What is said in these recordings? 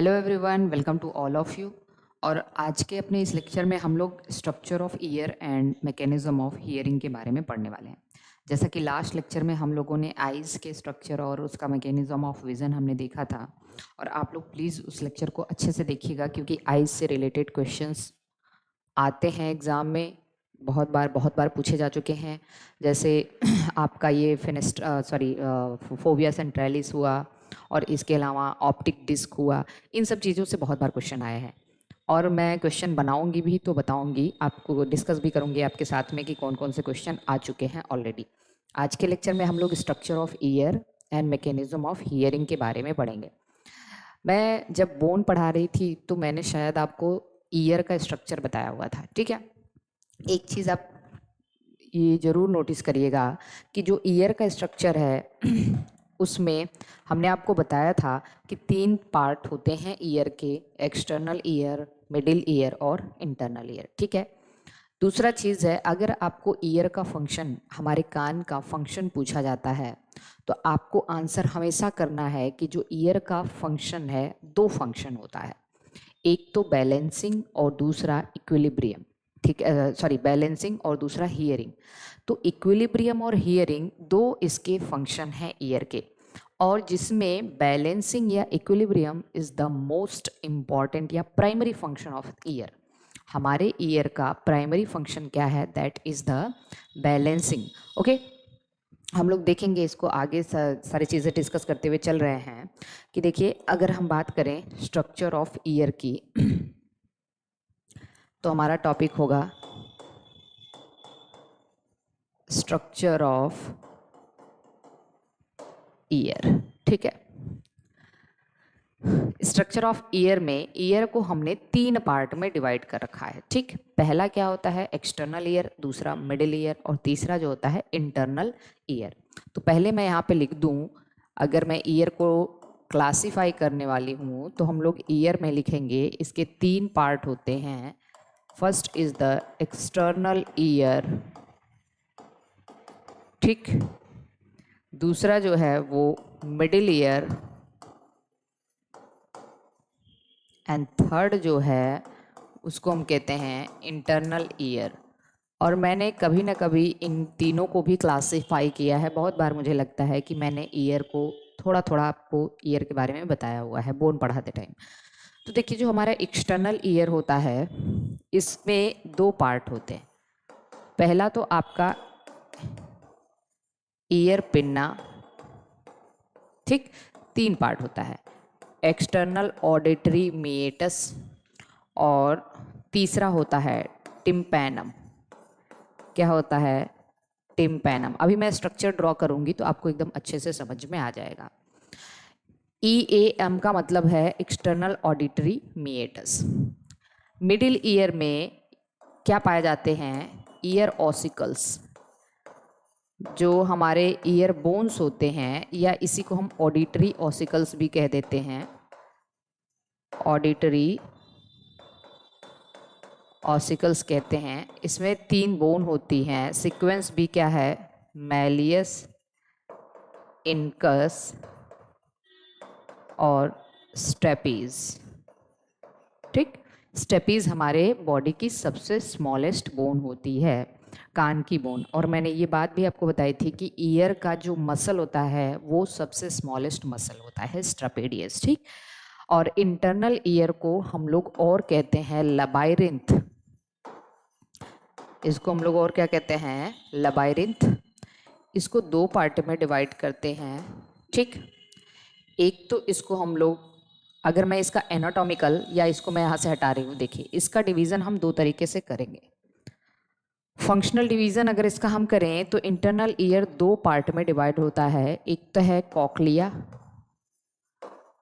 Hello everyone, welcome to all of you. और आज के अपने इस लेक्चर में हम लोग structure of ear and mechanism of hearing के बारे में पढ़ने वाले हैं। जैसा कि लास्ट लेक्चर में हम लोगों ने आइज़ के स्ट्रक्चर और उसका मैकेनिज्म ऑफ विज़न हमने देखा था। और आप लोग प्लीज़ उस लेक्चर को अच्छे से देखिएगा क्योंकि आइज़ से रिलेटेड क्वेश्चंस आते हैं एग्ज़ाम में, बहुत बार पूछे जा चुके हैं। जैसे आपका ये फोविया सेंट्रैलिस हुआ और इसके अलावा ऑप्टिक डिस्क हुआ। इन सब चीज़ों से बहुत बार क्वेश्चन आए हैं और मैं क्वेश्चन बनाऊंगी भी तो बताऊंगी आपको, डिस्कस भी करूंगी आपके साथ में कि कौन कौन से क्वेश्चन आ चुके हैं ऑलरेडी। आज के लेक्चर में हम लोग structure of ear and mechanism of hearing के बारे में पढ़ेंगे। मैं जब बोन पढ़ा रही थी तो मैंने शायद आपको ईयर का स्ट्रक्चर बताया हुआ था, ठीक है। एक चीज़ आप ये ज़रूर नोटिस करिएगा कि जो ईयर का स्ट्रक्चर है उसमें हमने आपको बताया था कि 3 पार्ट होते हैं ईयर के, एक्सटर्नल ईयर, मिडिल ईयर और इंटरनल ईयर, ठीक है। दूसरा चीज़ है, अगर आपको ईयर का फंक्शन, हमारे कान का फंक्शन पूछा जाता है तो आपको आंसर हमेशा करना है कि जो ईयर का फंक्शन है, 2 फंक्शन होता है, एक तो बैलेंसिंग और दूसरा इक्विलिब्रियम, ठीक है। सॉरी, बैलेंसिंग और दूसरा हियरिंग। तो इक्विलिब्रियम और हियरिंग 2 इसके फंक्शन हैं ईयर के, और जिसमें बैलेंसिंग या equilibrium is the most important या प्राइमरी फंक्शन ऑफ ईयर। हमारे ईयर का प्राइमरी फंक्शन क्या है? That is the balancing. Okay, हम लोग देखेंगे इसको आगे, सारी चीज़ें डिस्कस करते हुए चल रहे हैं कि देखिए, अगर हम बात करें स्ट्रक्चर ऑफ ईयर की तो हमारा टॉपिक होगा स्ट्रक्चर ऑफ ईयर, ठीक है। स्ट्रक्चर ऑफ ईयर में ईयर को हमने 3 पार्ट में डिवाइड कर रखा है, ठीक। पहला क्या होता है? एक्सटर्नल ईयर, दूसरा मिडिल ईयर और तीसरा जो होता है इंटरनल ईयर। तो पहले मैं यहाँ पे लिख दूँ, अगर मैं ईयर को क्लासिफाई करने वाली हूँ तो हम लोग ईयर में लिखेंगे इसके 3 पार्ट होते हैं। First is the external ear, ठीक। दूसरा जो है वो मिडिल ईयर, एंड थर्ड जो है उसको हम कहते हैं इंटरनल ईयर। और मैंने कभी ना कभी इन तीनों को भी क्लासिफाई किया है। बहुत बार मुझे लगता है कि मैंने ईयर को थोड़ा थोड़ा आपको ईयर के बारे में बताया हुआ है बोन पढ़ाते टाइम। तो देखिए, जो हमारा एक्सटर्नल ईयर होता है इसमें 2 पार्ट होते हैं। पहला तो आपका ईयर पिन्ना, ठीक। 3 पार्ट होता है, एक्सटर्नल ऑडिटरी मीएटस और तीसरा होता है टिम्पैनम। क्या होता है? टिम्पैनम। अभी मैं स्ट्रक्चर ड्रॉ करूंगी तो आपको एकदम अच्छे से समझ में आ जाएगा। EAM का मतलब है एक्सटर्नल ऑडिटरी मीएटस। मिडिल ईयर में क्या पाए जाते हैं? ईयर ऑसिकल्स, जो हमारे ईयर बोन्स होते हैं, या इसी को हम ऑडिटरी ऑसिकल्स भी कह देते हैं। ऑडिटरी ऑसिकल्स कहते हैं। इसमें 3 बोन होती हैं। सीक्वेंस भी क्या है? मैलियस, इनकस और स्टेपीज, ठीक। स्टेपीज हमारे बॉडी की सबसे स्मॉलेस्ट बोन होती है, कान की बोन। और मैंने ये बात भी आपको बताई थी कि ईयर का जो मसल होता है वो सबसे स्मॉलेस्ट मसल होता है, स्ट्रापेडियस, ठीक। और इंटरनल ईयर को हम लोग और कहते हैं लबाइरिंथ। इसको हम लोग और क्या कहते हैं? लबाइरिंथ। इसको 2 पार्ट में डिवाइड करते हैं, ठीक। एक तो इसको हम लोग, अगर मैं इसका एनाटॉमिकल, या इसको मैं यहाँ से हटा रही हूँ, देखिए इसका डिवीज़न हम 2 तरीके से करेंगे। फंक्शनल डिवीज़न अगर इसका हम करें तो इंटरनल ईयर 2 पार्ट में डिवाइड होता है। एक तो है कॉक्लिया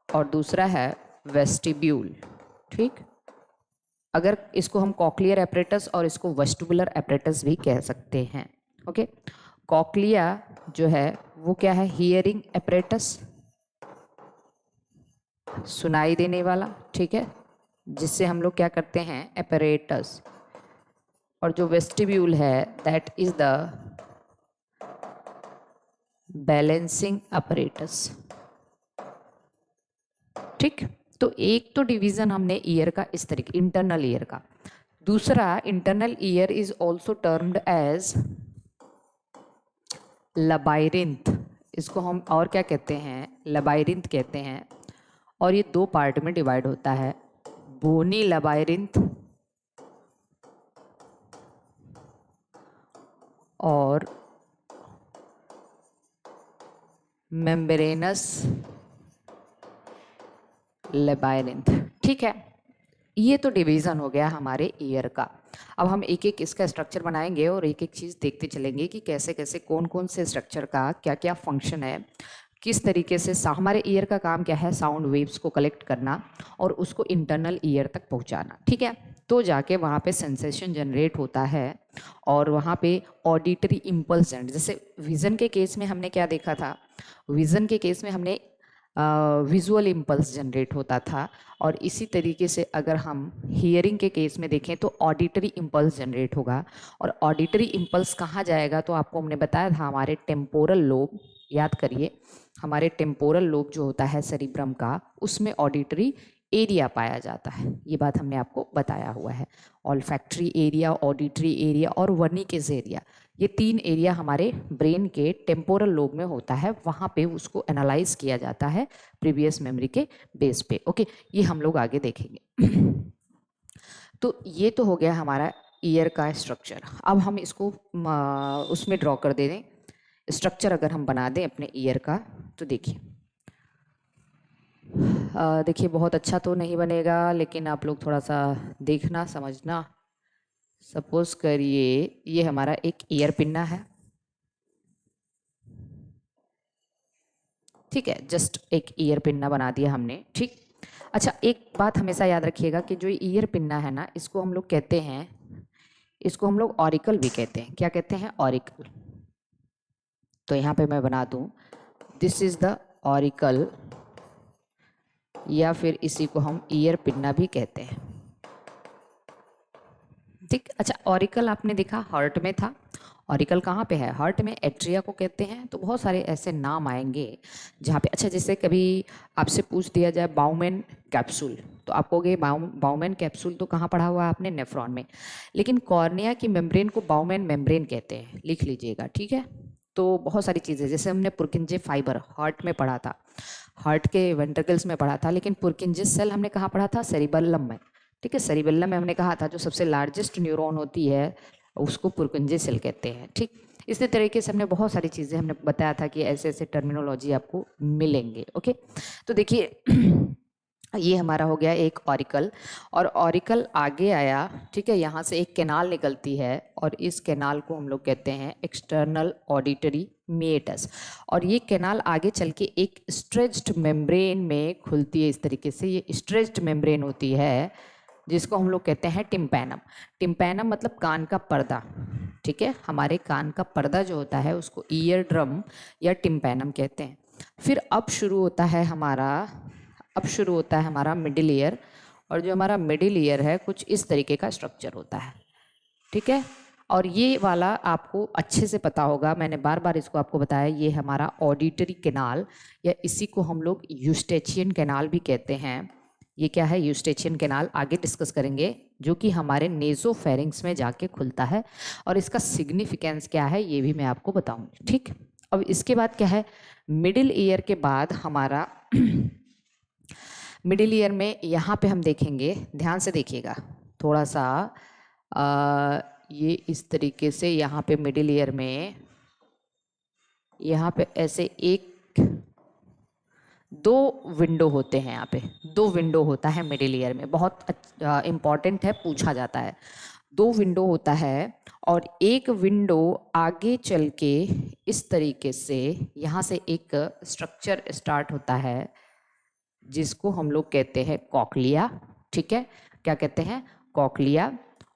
और दूसरा है वेस्टिब्यूल, ठीक। अगर इसको हम कॉक्लियर एपरेटस और इसको वेस्टिबुलर एपरेटस भी कह सकते हैं, ओके। कॉक्लिया जो है वो क्या है? हियरिंग एपरेटस, सुनाई देने वाला, ठीक है, जिससे हम लोग क्या करते हैं? एपरेटस। और जो वेस्टिब्यूल है that is the balancing apparatus, ठीक। तो एक तो डिवीजन हमने ईयर का इस तरीके, इंटरनल ईयर का। दूसरा, internal ear is also termed as labyrinth. इसको हम और क्या कहते हैं, लबाइरिंथ कहते हैं। और ये दो पार्ट में डिवाइड होता है, बोनी लबाइरिंथ और मेम्ब्रेनस लेबाइरिंथ। ठीक है, ये तो डिवीज़न हो गया हमारे ईयर का। अब हम एक एक इसका स्ट्रक्चर बनाएंगे और एक एक चीज़ देखते चलेंगे कि कैसे कैसे कौन कौन से स्ट्रक्चर का क्या क्या फंक्शन है, किस तरीके से हमारे ईयर का काम क्या है, साउंड वेव्स को कलेक्ट करना और उसको इंटरनल ईयर तक पहुंचाना। ठीक है, तो जाके वहाँ पे सेंसेशन जनरेट होता है और वहाँ पे ऑडिटरी इम्पल्स जनरेट। जैसे विज़न के केस में हमने क्या देखा था, विज़न के केस में हमने विजुअल इम्पल्स जनरेट होता था, और इसी तरीके से अगर हम हियरिंग के केस में देखें तो ऑडिटरी इम्पल्स जनरेट होगा। और ऑडिटरी इम्पल्स कहाँ जाएगा, तो आपको हमने बताया था हमारे टेम्पोरल लोब, याद करिए हमारे टेम्पोरल लोब जो होता है सेरिब्रम का, उसमें ऑडिटरी एरिया पाया जाता है। ये बात हमने आपको बताया हुआ है। ऑल्फैक्टरी एरिया, ऑडिटरी एरिया और वर्निकेज एरिया, ये तीन एरिया हमारे ब्रेन के टेम्पोरल लोब में होता है, वहाँ पे उसको एनालाइज किया जाता है प्रीवियस मेमोरी के बेस पे। ओके, ये हम लोग आगे देखेंगे। तो ये तो हो गया हमारा ईयर का स्ट्रक्चर। अब हम इसको उसमें ड्रॉ कर दे दें स्ट्रक्चर, अगर हम बना दें अपने ईयर का, तो देखिए देखिए बहुत अच्छा तो नहीं बनेगा, लेकिन आप लोग थोड़ा सा देखना समझना। सपोज करिए ये हमारा एक ईयर पिन्ना है, ठीक है, जस्ट एक ईयर पिन्ना बना दिया हमने। ठीक, अच्छा एक बात हमेशा याद रखिएगा कि जो ईयर पिन्ना है ना, इसको हम लोग कहते हैं, इसको हम लोग ऑरिकल भी कहते हैं। क्या कहते हैं, ऑरिकल। तो यहाँ पे मैं बना दूँ, दिस इज द ऑरिकल, या फिर इसी को हम ईयर पिन्ना भी कहते हैं। ठीक, अच्छा ऑरिकल आपने देखा हार्ट में था, ऑरिकल कहाँ पे है, हार्ट में, एट्रिया को कहते हैं। तो बहुत सारे ऐसे नाम आएंगे जहाँ पे, अच्छा जैसे कभी आपसे पूछ दिया जाए बाउमेन कैप्सूल, तो आप कहोगे बाउमेन कैप्सूल तो कहाँ पढ़ा हुआ है आपने, नेफ्रॉन में। लेकिन कॉर्निया की मेम्ब्रेन को बाउमेन मेम्ब्रेन कहते हैं, लिख लीजिएगा। ठीक है, तो बहुत सारी चीज़ें, जैसे हमने पुरकिंजे फाइबर हार्ट में पढ़ा था, हार्ट के वेंट्रिकल्स में पढ़ा था, लेकिन पुरकिंजे सेल हमने कहाँ पढ़ा था, सेरिबेलम में। ठीक है, सेरिबेलम में हमने कहा था जो सबसे लार्जेस्ट न्यूरॉन होती है उसको पुरकुंजे सेल कहते हैं। ठीक, इसी तरीके से हमने बहुत सारी चीज़ें हमने बताया था कि ऐसे ऐसे टर्मिनोलॉजी आपको मिलेंगे। ओके, तो देखिए ये हमारा हो गया एक ऑरिकल, और ऑरिकल आगे आया। ठीक है, यहाँ से एक कैनाल निकलती है और इस कैनाल को हम लोग कहते हैं एक्सटर्नल ऑडिटरी मेटस, और ये कैनाल आगे चल के एक स्ट्रेच्ड मेम्ब्रेन में खुलती है। इस तरीके से ये स्ट्रेच्ड मेम्ब्रेन होती है जिसको हम लोग कहते हैं टिम्पैनम। टिम्पैनम मतलब कान का पर्दा। ठीक है, हमारे कान का पर्दा जो होता है उसको ईयर ड्रम या टिम्पैनम कहते हैं। फिर अब शुरू होता है हमारा मिडिल ईयर, और जो हमारा मिडिल ईयर है कुछ इस तरीके का स्ट्रक्चर होता है। ठीक है, और ये वाला आपको अच्छे से पता होगा, मैंने बार बार इसको आपको बताया, ये हमारा ऑडिटरी कैनाल, या इसी को हम लोग यूस्टेचियन कैनाल भी कहते हैं। ये क्या है, यूस्टेचियन कैनाल, आगे डिस्कस करेंगे, जो कि हमारे नेजोफेरिंग्स में जाके खुलता है, और इसका सिग्निफिकेंस क्या है ये भी मैं आपको बताऊंगी। ठीक, अब इसके बाद क्या है, मिडिल ईयर के बाद हमारा मिडिल ईयर में यहाँ पे हम देखेंगे, ध्यान से देखिएगा थोड़ा सा, ये इस तरीके से यहाँ पे मिडिल ईयर में, यहाँ पे ऐसे एक दो विंडो होते हैं, यहाँ पे दो विंडो होता है मिडिल ईयर में, बहुत इम्पॉर्टेंट है, पूछा जाता है। दो विंडो होता है, और एक विंडो आगे चल के इस तरीके से यहाँ से एक स्ट्रक्चर स्टार्ट होता है जिसको हम लोग कहते हैं कॉकलिया। ठीक है, क्या कहते हैं, कॉकलिया,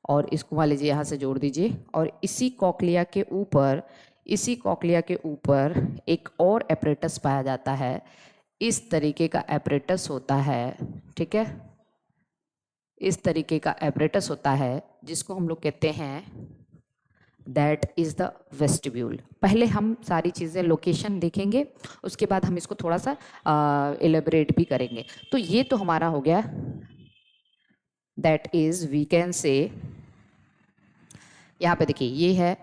और इसको मान लीजिए यहाँ से जोड़ दीजिए, और इसी कॉकलिया के ऊपर एक और एपरेटस पाया जाता है, इस तरीके का एपरेटस होता है। ठीक है, इस तरीके का एपरेटस होता है जिसको हम लोग कहते हैं दैट इज़ द वेस्टिब्यूल। पहले हम सारी चीज़ें लोकेशन देखेंगे, उसके बाद हम इसको थोड़ा सा एलेबरेट भी करेंगे। तो ये तो हमारा हो गया, that is we can say, यहाँ पे देखिए ये है।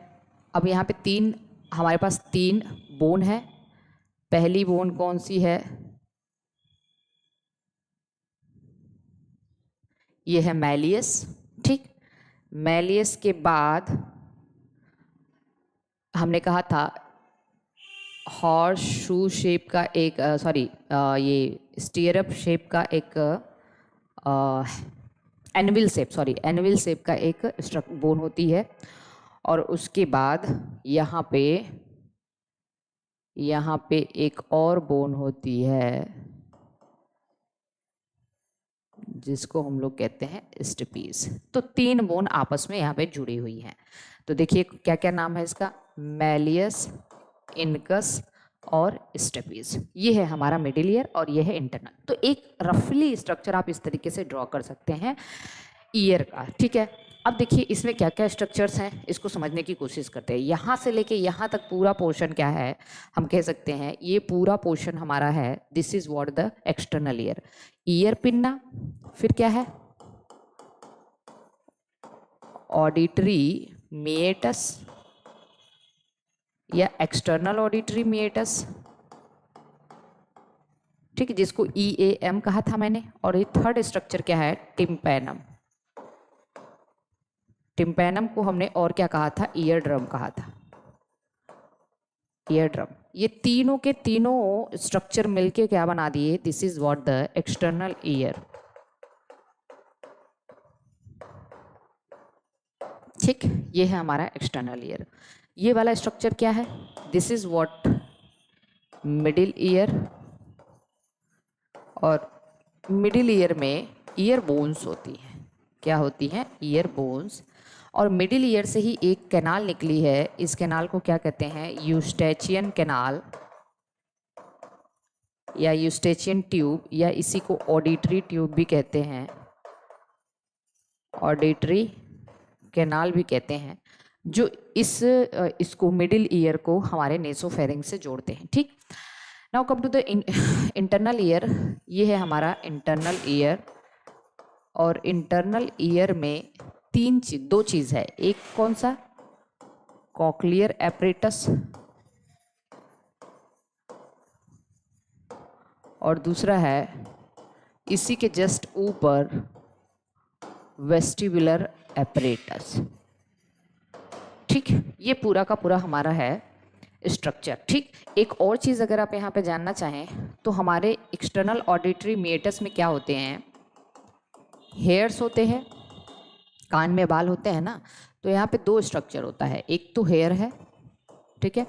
अब यहाँ पे तीन, हमारे पास तीन बोन है। पहली बोन कौन सी है? ये है मैलियस, ठीक। मैलियस के बाद हमने कहा था हॉर्स शू शेप का एक ये स्टीयरअप शेप का एक एनविल शेप का एक बोन होती है। और उसके बाद यहाँ पे एक और बोन होती है जिसको हम लोग कहते हैं स्टेपीज। तो तीन बोन आपस में यहाँ पे जुड़ी हुई हैं। तो देखिए क्या क्या नाम है इसका, मैलियस, इनकस और स्टेपीज। ये है हमारा मिडिल ईयर और ये है इंटरनल। तो एक रफली स्ट्रक्चर आप इस तरीके से ड्रॉ कर सकते हैं ईयर का, ठीक है। अब देखिए इसमें क्या क्या स्ट्रक्चर्स हैं, इसको समझने की कोशिश करते हैं। यहाँ से लेके यहाँ तक पूरा पोर्शन क्या है, हम कह सकते हैं ये पूरा पोर्शन हमारा है, this is what the external ear. Ear pinna, फिर क्या है ऑडिटरी मिएटस या एक्सटर्नल ऑडिटरी मिएटस, ठीक है, जिसको EAM कहा था मैंने। और ये थर्ड स्ट्रक्चर क्या है, टिम्पैनम। टिम्पैनम को हमने और क्या कहा था, ईयर ड्रम कहा था, ईयर ड्रम। ये तीनों के तीनों स्ट्रक्चर मिलके क्या बना दिए, this is what the external ear, ठीक। ये है हमारा एक्सटर्नल ईयर। ये वाला स्ट्रक्चर क्या है, this is what middle ear. और मिडिल ईयर में ईयर बोन्स होती हैं, क्या होती हैं, ईयर बोन्स। और मिडिल ईयर से ही एक कैनाल निकली है, इस कैनाल को क्या कहते हैं, यूस्टेचियन कैनाल या यूस्टेचियन ट्यूब, या इसी को ऑडिटरी ट्यूब भी कहते हैं, ऑडिटरी कैनाल भी कहते हैं, जो इसको मिडिल ईयर को हमारे नेसोफेरिंग से जोड़ते हैं, ठीक। Now come to the internal ear. ये है हमारा इंटरनल ईयर। और इंटरनल ईयर में दो चीज़ है, एक कौन सा, कॉक्लियर एपरेटस, और दूसरा है इसी के जस्ट ऊपर वेस्टिबुलर एपरेटस, ठीक। ये पूरा का पूरा हमारा है स्ट्रक्चर, ठीक। एक और चीज़ अगर आप यहाँ पे जानना चाहें तो हमारे एक्सटर्नल ऑडिटरी मिएटस में क्या होते हैं, हेयर्स होते हैं, कान में बाल होते हैं ना। तो यहाँ पे दो स्ट्रक्चर होता है, एक तो हेयर है, ठीक है,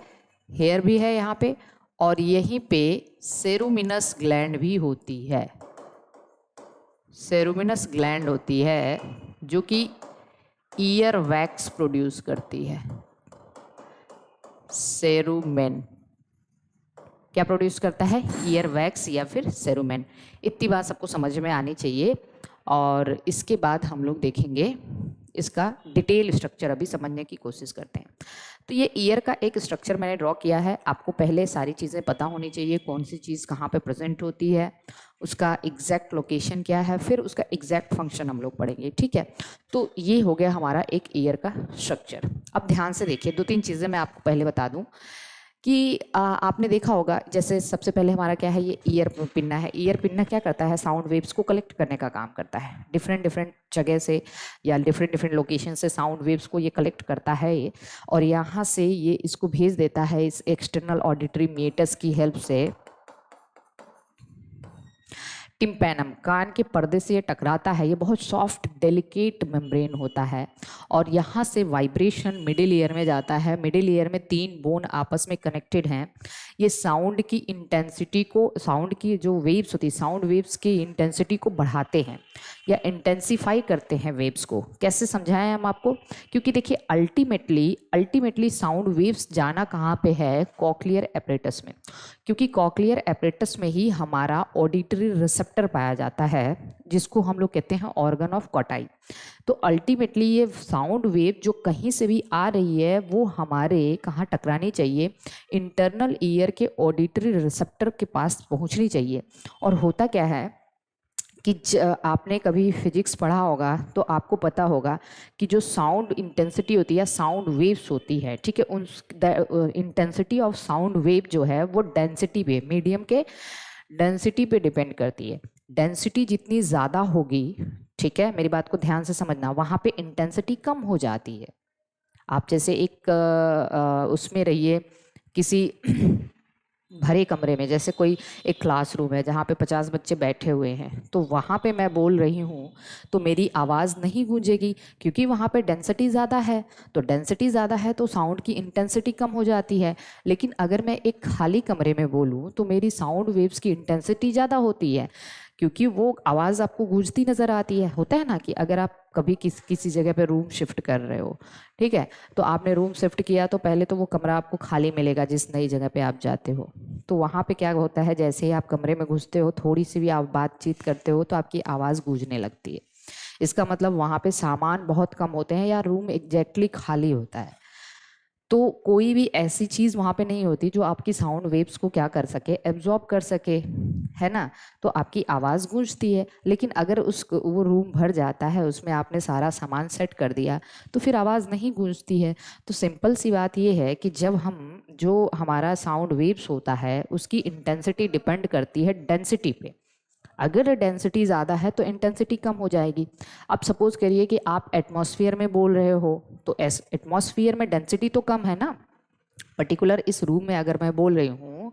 हेयर भी है यहाँ पे, और यहीं पे सेरुमिनस ग्लैंड भी होती है, सेरुमिनस ग्लैंड होती है जो कि ईयर वैक्स प्रोड्यूस करती है। सेरुमेन क्या प्रोड्यूस करता है, ईयर वैक्स या फिर सेरुमेन। इतनी बात सबको समझ में आनी चाहिए। और इसके बाद हम लोग देखेंगे इसका डिटेल स्ट्रक्चर, अभी समझने की कोशिश करते हैं। तो ये ईयर का एक स्ट्रक्चर मैंने ड्रॉ किया है। आपको पहले सारी चीज़ें पता होनी चाहिए, कौन सी चीज़ कहाँ पे प्रेजेंट होती है, उसका एग्जैक्ट लोकेशन क्या है, फिर उसका एग्जैक्ट फंक्शन हम लोग पढ़ेंगे, ठीक है। तो ये हो गया हमारा एक ईयर का स्ट्रक्चर। अब ध्यान से देखिए, दो तीन चीज़ें मैं आपको पहले बता दूँ कि आपने देखा होगा, जैसे सबसे पहले हमारा क्या है, ये ईयर पिन्ना है। ईयर पिन्ना क्या करता है, साउंड वेव्स को कलेक्ट करने का काम करता है। डिफरेंट डिफरेंट जगह से या डिफरेंट डिफरेंट लोकेशन से साउंड वेव्स को ये कलेक्ट करता है ये, और यहाँ से ये इसको भेज देता है इस एक्सटर्नल ऑडिटरी मिएटस की हेल्प से टिम्पैनम, कान के पर्दे से ये टकराता है। ये बहुत सॉफ्ट डेलिकेट मेम्ब्रेन होता है, और यहाँ से वाइब्रेशन मिडिल ईयर में जाता है। मिडिल ईयर में तीन बोन आपस में कनेक्टेड हैं। ये साउंड की इंटेंसिटी को, साउंड की जो वेव्स होती है, साउंड वेव्स की इंटेंसिटी को बढ़ाते हैं या इंटेंसीफाई करते हैं वेव्स को। कैसे समझाएं हम आपको, क्योंकि देखिए अल्टीमेटली साउंड वेव्स जाना कहाँ पे है, कॉक्लियर एपरेटस में, क्योंकि कॉक्लियर एपरेटस में ही हमारा ऑडिटरी रिसेप्टर रिसेप्टर पाया जाता है जिसको हम लोग कहते हैं ऑर्गन ऑफ कॉटाई। तो अल्टीमेटली ये साउंड वेव जो कहीं से भी आ रही है वो हमारे कहाँ टकरानी चाहिए, इंटरनल ईयर के ऑडिटरी रिसेप्टर के पास पहुँचनी चाहिए। और होता क्या है कि आपने कभी फिजिक्स पढ़ा होगा तो आपको पता होगा कि जो साउंड इंटेंसिटी होती है, साउंड वेव्स होती है, ठीक है, उन इंटेंसिटी ऑफ साउंड वेव जो है वो डेंसिटी पे, मीडियम के डेंसिटी पे डिपेंड करती है। डेंसिटी जितनी ज़्यादा होगी, ठीक है, मेरी बात को ध्यान से समझना, वहाँ पे इंटेंसिटी कम हो जाती है। आप जैसे एक उसमें रहिए किसी भरे कमरे में, जैसे कोई एक क्लासरूम है जहाँ पे 50 बच्चे बैठे हुए हैं, तो वहाँ पे मैं बोल रही हूँ तो मेरी आवाज़ नहीं गूंजेगी क्योंकि वहाँ पे डेंसिटी ज़्यादा है। तो डेंसिटी ज़्यादा है तो साउंड की इंटेंसिटी कम हो जाती है। लेकिन अगर मैं एक खाली कमरे में बोलूँ तो मेरी साउंड वेव्स की इंटेंसिटी ज़्यादा होती है क्योंकि वो आवाज़ आपको गूंजती नज़र आती है। होता है ना कि अगर आप कभी किसी जगह पे रूम शिफ्ट कर रहे हो, ठीक है, तो आपने रूम शिफ्ट किया तो पहले तो वो कमरा आपको खाली मिलेगा जिस नई जगह पे आप जाते हो। तो वहाँ पे क्या होता है, जैसे ही आप कमरे में घुसते हो, थोड़ी सी भी आप बातचीत करते हो तो आपकी आवाज़ गूंजने लगती है। इसका मतलब वहाँ पे सामान बहुत कम होते हैं या रूम एग्जैक्टली खाली होता है। तो कोई भी ऐसी चीज़ वहाँ पे नहीं होती जो आपकी साउंड वेव्स को क्या कर सके, एब्जॉर्ब कर सके, है ना। तो आपकी आवाज़ गूंजती है। लेकिन अगर वो रूम भर जाता है, उसमें आपने सारा सामान सेट कर दिया, तो फिर आवाज़ नहीं गूंजती है। तो सिंपल सी बात ये है कि जब हम जो हमारा साउंड वेव्स होता है उसकी इंटेंसिटी डिपेंड करती है डेंसिटी पे। अगर डेंसिटी ज़्यादा है तो इंटेंसिटी कम हो जाएगी। अब सपोज करिए कि आप एटमॉस्फेयर में बोल रहे हो तो एटमॉस्फेयर में डेंसिटी तो कम है ना। पर्टिकुलर इस रूम में अगर मैं बोल रही हूँ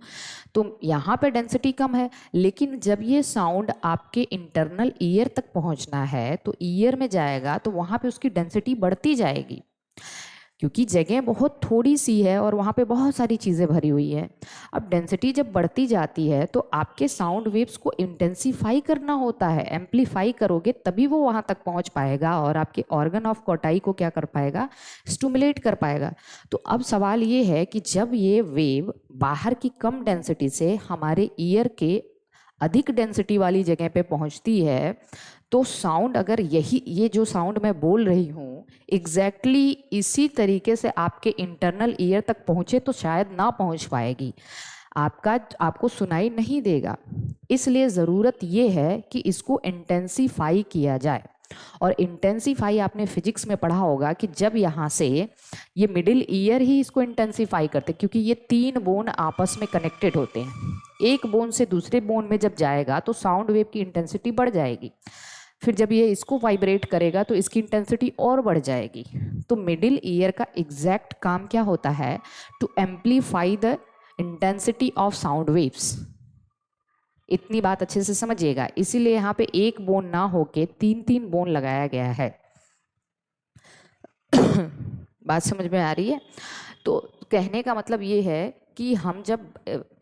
तो यहाँ पे डेंसिटी कम है, लेकिन जब ये साउंड आपके इंटरनल ईयर तक पहुँचना है तो ईयर में जाएगा तो वहाँ पे उसकी डेंसिटी बढ़ती जाएगी क्योंकि जगह बहुत थोड़ी सी है और वहाँ पे बहुत सारी चीज़ें भरी हुई है। अब डेंसिटी जब बढ़ती जाती है तो आपके साउंड वेव्स को इंटेंसीफाई करना होता है, एम्पलीफाई करोगे तभी वो वहाँ तक पहुँच पाएगा और आपके ऑर्गन ऑफ कॉटाई को क्या कर पाएगा, स्टिमुलेट कर पाएगा। तो अब सवाल ये है कि जब ये वेव बाहर की कम डेंसिटी से हमारे ईयर के अधिक डेंसिटी वाली जगह पे पहुंचती है तो साउंड, अगर ये जो साउंड मैं बोल रही हूँ एग्जैक्टली इसी तरीके से आपके इंटरनल ईयर तक पहुँचे तो शायद ना पहुँच पाएगी, आपको सुनाई नहीं देगा। इसलिए ज़रूरत ये है कि इसको इंटेंसीफाई किया जाए। और इंटेंसीफाई आपने फिजिक्स में पढ़ा होगा कि जब यहाँ से ये मिडिल ईयर ही इसको इंटेंसीफाई करते, क्योंकि ये 3 बोन आपस में कनेक्टेड होते हैं। एक बोन से दूसरे बोन में जब जाएगा तो साउंड वेव की इंटेंसिटी बढ़ जाएगी, फिर जब ये इसको वाइब्रेट करेगा तो इसकी इंटेंसिटी और बढ़ जाएगी। तो मिडिल ईयर का एग्जैक्ट काम क्या होता है, to amplify the intensity of sound waves. इतनी बात अच्छे से समझिएगा, इसीलिए यहाँ पे एक बोन ना होके 3-3 बोन लगाया गया है। बात समझ में आ रही है। तो कहने का मतलब ये है कि हम जब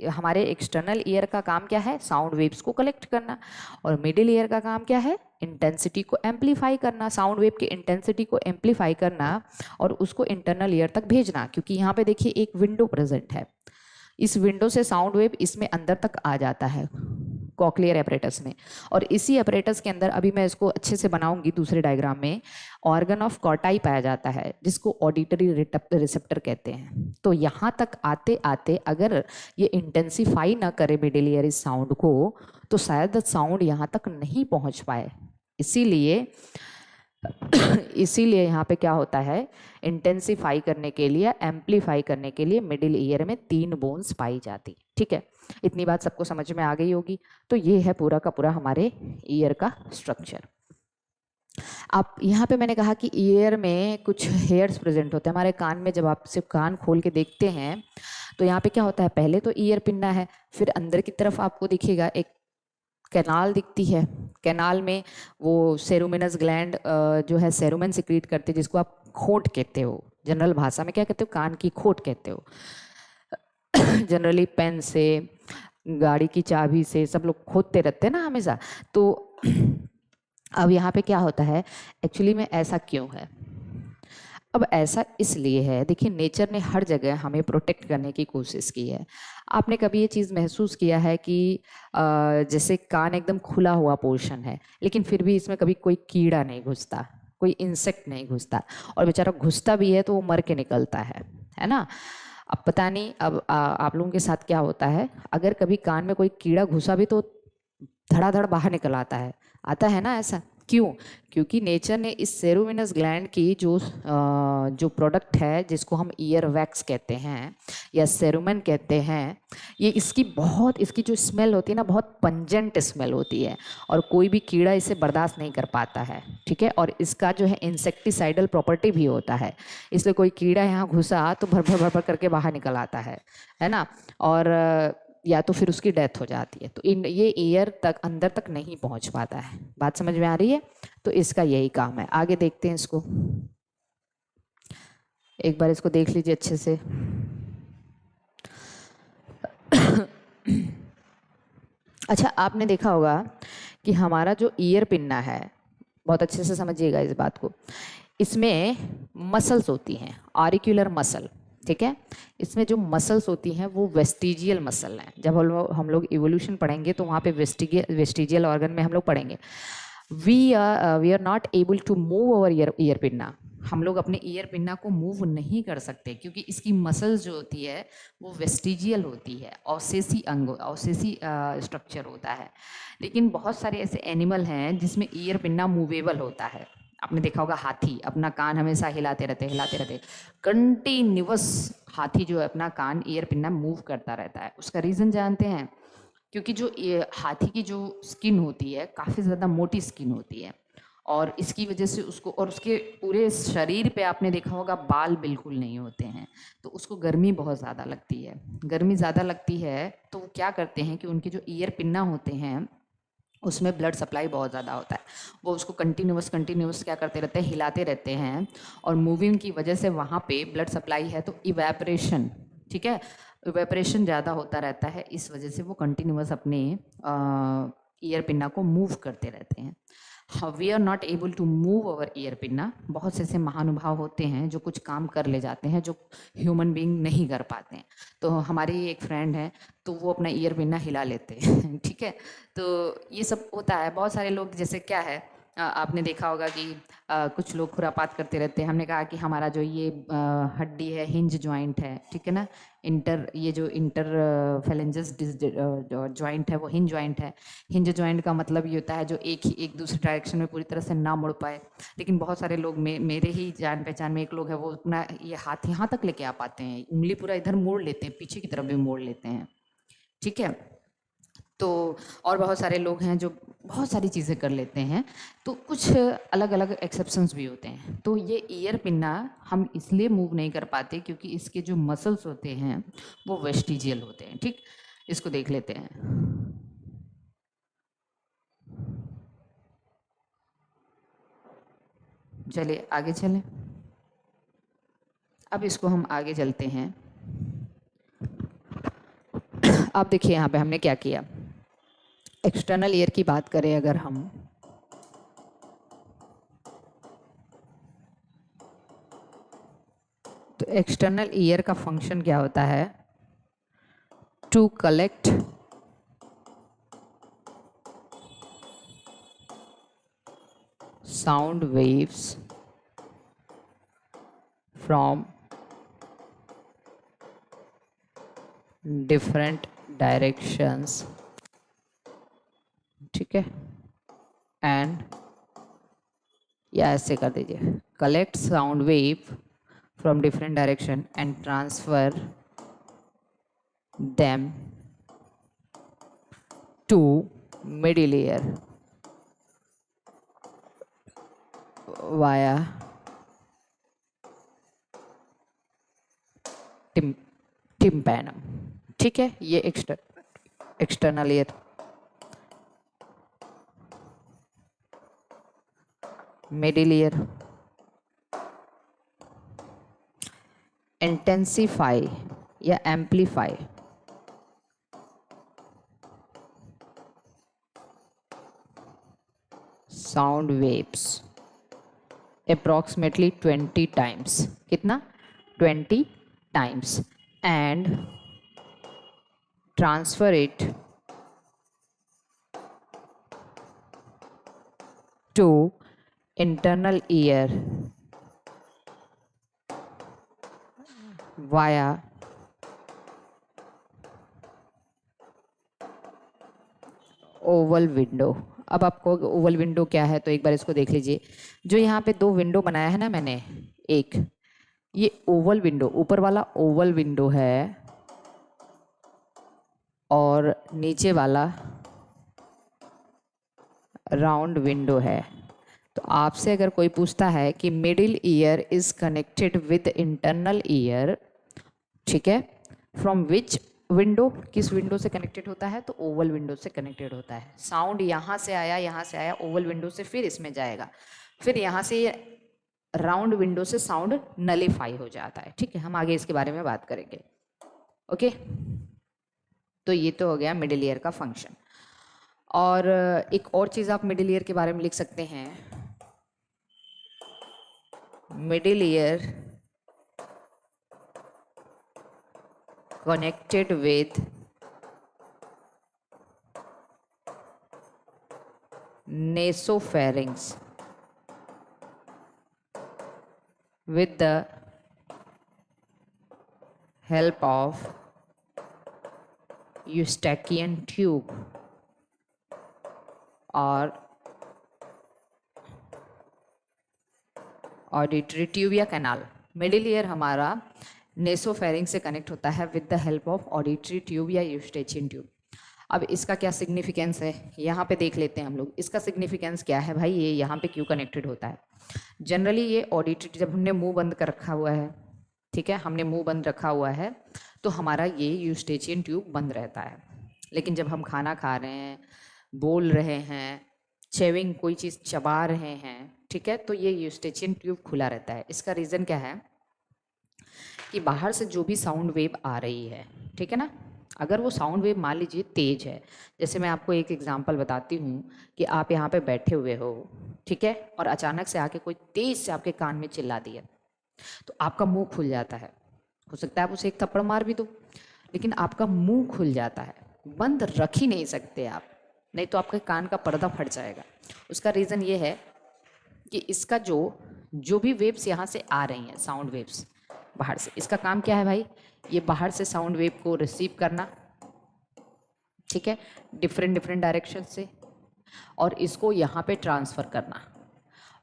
हमारे एक्सटर्नल ईयर का काम क्या है, साउंड वेव्स को कलेक्ट करना, और मिडिल ईयर का काम क्या है, इंटेंसिटी को एम्पलीफाई करना, साउंड वेव की इंटेंसिटी को एम्पलीफाई करना और उसको इंटरनल ईयर तक भेजना। क्योंकि यहाँ पे देखिए एक विंडो प्रेजेंट है, इस विंडो से साउंड वेव इसमें अंदर तक आ जाता है कॉक्लियर एपरेटस में, और इसी एपरेटस के अंदर, अभी मैं इसको अच्छे से बनाऊंगी दूसरे डायग्राम में, ऑर्गन ऑफ कॉटाई पाया जाता है जिसको ऑडिटरी रिसेप्टर कहते हैं। तो यहाँ तक आते आते अगर ये इंटेंसीफाई ना करे मिडिल ईयर इस साउंड को तो शायद साउंड यहाँ तक नहीं पहुँच पाए। इसीलिए यहाँ पे क्या होता है, इंटेंसीफाई करने के लिए, एम्पलीफाई करने के लिए मिडिल ईयर में 3 बोन्स पाई जाती। ठीक है, इतनी बात सबको समझ में आ गई होगी। तो ये है पूरा का पूरा हमारे ईयर का स्ट्रक्चर। आप यहाँ पे मैंने कहा कि ईयर में कुछ हेयर्स प्रेजेंट होते हैं हमारे कान में। जब आप सिर्फ कान खोल के देखते हैं तो यहाँ पे क्या होता है, पहले तो ईयर पिन्ना है, फिर अंदर की तरफ आपको दिखेगा एक कैनाल दिखती है। कैनाल में वो सेरुमिनस ग्लैंड जो है सेरुमेन सिक्रीट करते हैं, जिसको आप खोट कहते हो, जनरल भाषा में क्या कहते हो, कान की खोट कहते हो। जनरली पेन से, गाड़ी की चाबी से सब लोग खोदते रहते हैं ना हमेशा। तो अब यहाँ पे क्या होता है, एक्चुअली में ऐसा क्यों है, अब ऐसा इसलिए है, देखिए नेचर ने हर जगह हमें प्रोटेक्ट करने की कोशिश की है। आपने कभी ये चीज़ महसूस किया है कि जैसे कान एकदम खुला हुआ पोर्शन है, लेकिन फिर भी इसमें कभी कोई कीड़ा नहीं घुसता, कोई इंसेक्ट नहीं घुसता, और बेचारा घुसता भी है तो वो मर के निकलता है ना। अब पता नहीं अब आप लोगों के साथ क्या होता है, अगर कभी कान में कोई कीड़ा घुसा भी तो धड़ाधड़ बाहर निकल आता है ना ऐसा। क्यों? क्योंकि नेचर ने इस सेरोविनस ग्लैंड की जो प्रोडक्ट है जिसको हम ईयर वैक्स कहते हैं या सेरुमन कहते हैं, ये इसकी जो स्मेल होती है ना, बहुत पंजेंट स्मेल होती है और कोई भी कीड़ा इसे बर्दाश्त नहीं कर पाता है। ठीक है, और इसका जो है इंसेक्टिसाइडल प्रॉपर्टी भी होता है, इसलिए कोई कीड़ा यहाँ घुसा तो भर भर भर भर करके बाहर निकल आता है ना। और या तो फिर उसकी डेथ हो जाती है, तो ये एयर तक अंदर तक नहीं पहुंच पाता है। बात समझ में आ रही है? तो इसका यही काम है। आगे देखते हैं इसको, एक बार इसको देख लीजिए अच्छे से। अच्छा, आपने देखा होगा कि हमारा जो ईयर पिन्ना है, बहुत अच्छे से समझिएगा इस बात को, इसमें मसल्स होती हैं, ऑरिक्यूलर मसल। ठीक है, इसमें जो मसल्स होती हैं वो वेस्टिजियल मसल हैं। जब हम लोग इवोल्यूशन पढ़ेंगे तो वहाँ पे वेस्टिजियल ऑर्गन में हम लोग पढ़ेंगे। We are not able to move our ear pinna. हम लोग अपने ईयर पिन्ना को मूव नहीं कर सकते क्योंकि इसकी मसल्स जो होती है वो वेस्टिजियल होती है, ऑसेसी अंग, ऑसेसी स्ट्रक्चर होता है। लेकिन बहुत सारे ऐसे एनिमल हैं जिसमें ईयर पिन्ना मूवेबल होता है। आपने देखा होगा हाथी अपना कान हमेशा हिलाते रहते कंटिन्यूअस। हाथी जो है अपना कान ईयर पिन्ना मूव करता रहता है। उसका रीज़न जानते हैं? क्योंकि जो ये हाथी की जो स्किन होती है काफ़ी ज़्यादा मोटी स्किन होती है, और इसकी वजह से उसको, और उसके पूरे शरीर पे आपने देखा होगा बाल बिल्कुल नहीं होते हैं, तो उसको गर्मी बहुत ज़्यादा लगती है। गर्मी ज़्यादा लगती है तो वो क्या करते हैं कि उनके जो ईयर पिन्ना होते हैं उसमें ब्लड सप्लाई बहुत ज़्यादा होता है, वो उसको कंटिन्यूअस क्या करते रहते हैं, हिलाते रहते हैं, और मूविंग की वजह से वहाँ पे ब्लड सप्लाई है तो इवेपरेशन, ठीक है, इवेपरेशन ज़्यादा होता रहता है, इस वजह से वो कंटिन्यूअस अपने ईयर पिन्ना को मूव करते रहते हैं। We are not able to move our ear pinna. बहुत से ऐसे महानुभाव होते हैं जो कुछ काम कर ले जाते हैं जो ह्यूमन बीइंग नहीं कर पाते हैं। तो हमारी एक फ्रेंड है, तो वो अपना ईयर पिन्ना हिला लेते हैं। ठीक है, तो ये सब होता है। बहुत सारे लोग जैसे क्या है, आपने देखा होगा कि कुछ लोग खुरापात करते रहते हैं। हमने कहा कि हमारा जो ये हड्डी है, हिंज जॉइंट है, ठीक है ना, ये जो इंटर फेलेंजस जॉइंट है वो हिंज जॉइंट है। हिंज जॉइंट का मतलब ये होता है जो एक दूसरे डायरेक्शन में पूरी तरह से ना मुड़ पाए। लेकिन बहुत सारे लोग, मेरे ही जान पहचान में एक लोग है, वो अपना ये हाथ यहाँ तक लेके आ पाते हैं, उंगली पूरा इधर मोड़ लेते हैं, पीछे की तरफ भी मोड़ लेते हैं। ठीक है, तो और बहुत सारे लोग हैं जो बहुत सारी चीज़ें कर लेते हैं, तो कुछ अलग अलग एक्सेप्शंस भी होते हैं। तो ये ईयर पिन्ना हम इसलिए मूव नहीं कर पाते क्योंकि इसके जो मसल्स होते हैं वो वेस्टिजियल होते हैं। ठीक, इसको देख लेते हैं। चलिए आगे चलें। अब इसको हम आगे चलते हैं। अब देखिए यहाँ पे हमने क्या किया। एक्सटर्नल ईयर की बात करें अगर हम, तो एक्सटर्नल ईयर का फंक्शन क्या होता है? To collect sound waves from different directions, ठीक है, एंड या ऐसे कर दीजिए, collect sound wave from different direction and transfer them to middle ear via tympanum. ठीक है, ये external ear. Middle ear intensify या amplify sound waves approximately 20 times, कितना 20 times, and transfer it to internal ear via oval window. अब आपको Oval window क्या है तो एक बार इसको देख लीजिए। जो यहाँ पे दो विंडो बनाया है ना मैंने, एक ये ओवल विंडो, ऊपर वाला ओवल विंडो है और नीचे वाला राउंड विंडो है। तो आपसे अगर कोई पूछता है कि middle ear is connected with internal ear, ठीक है, फ्रॉम विच विंडो, किस विंडो से कनेक्टेड होता है, तो ओवल विंडो से कनेक्टेड होता है। साउंड यहाँ से आया ओवल विंडो से, फिर इसमें जाएगा, फिर यहाँ से राउंड विंडो से साउंड नलीफाई हो जाता है। ठीक है, हम आगे इसके बारे में बात करेंगे। ओके, तो ये तो हो गया मिडिल ईयर का फंक्शन। और एक और चीज़ आप मिडिल ईयर के बारे में लिख सकते हैं, middle ear connected with nasopharynx with the help of eustachian tube और ऑडिटरी ट्यूब या कैनाल। मिडिल ईयर हमारा नेसोफेरिंग से कनेक्ट होता है with the help of auditory tube या यूस्टेचियन ट्यूब। अब इसका क्या सिग्निफिकेंस है यहाँ पे देख लेते हैं हम लोग। इसका सिग्निफिकेंस क्या है भाई, ये यहाँ पे क्यों कनेक्टेड होता है। जनरली ये ऑडिटरी, जब हमने मुंह बंद कर रखा हुआ है, ठीक है, हमने मुंह बंद रखा हुआ है तो हमारा ये यूस्टेचियन ट्यूब बंद रहता है। लेकिन जब हम खाना खा रहे हैं, बोल रहे हैं, चेविंग कोई चीज़ चबा रहे हैं, ठीक है, तो ये यूस्टेचियन ट्यूब खुला रहता है। इसका रीज़न क्या है कि बाहर से जो भी साउंड वेव आ रही है, ठीक है ना, अगर वो साउंड वेव मान लीजिए तेज है, जैसे मैं आपको एक एग्जांपल बताती हूँ कि आप यहाँ पे बैठे हुए हो, ठीक है, और अचानक से आके कोई तेज से आपके कान में चिल्ला दिया तो आपका मुंह खुल जाता है। हो सकता है आप उसे एक थप्पड़ मार भी दो, लेकिन आपका मुंह खुल जाता है, बंद रख ही नहीं सकते आप, नहीं तो आपके कान का पर्दा फट जाएगा। उसका रीज़न ये है कि इसका जो भी वेव्स यहाँ से आ रही हैं, साउंड वेव्स बाहर से, इसका काम क्या है भाई, ये बाहर से साउंड वेव को रिसीव करना, ठीक है, डिफरेंट डायरेक्शन से, और इसको यहाँ पे ट्रांसफ़र करना,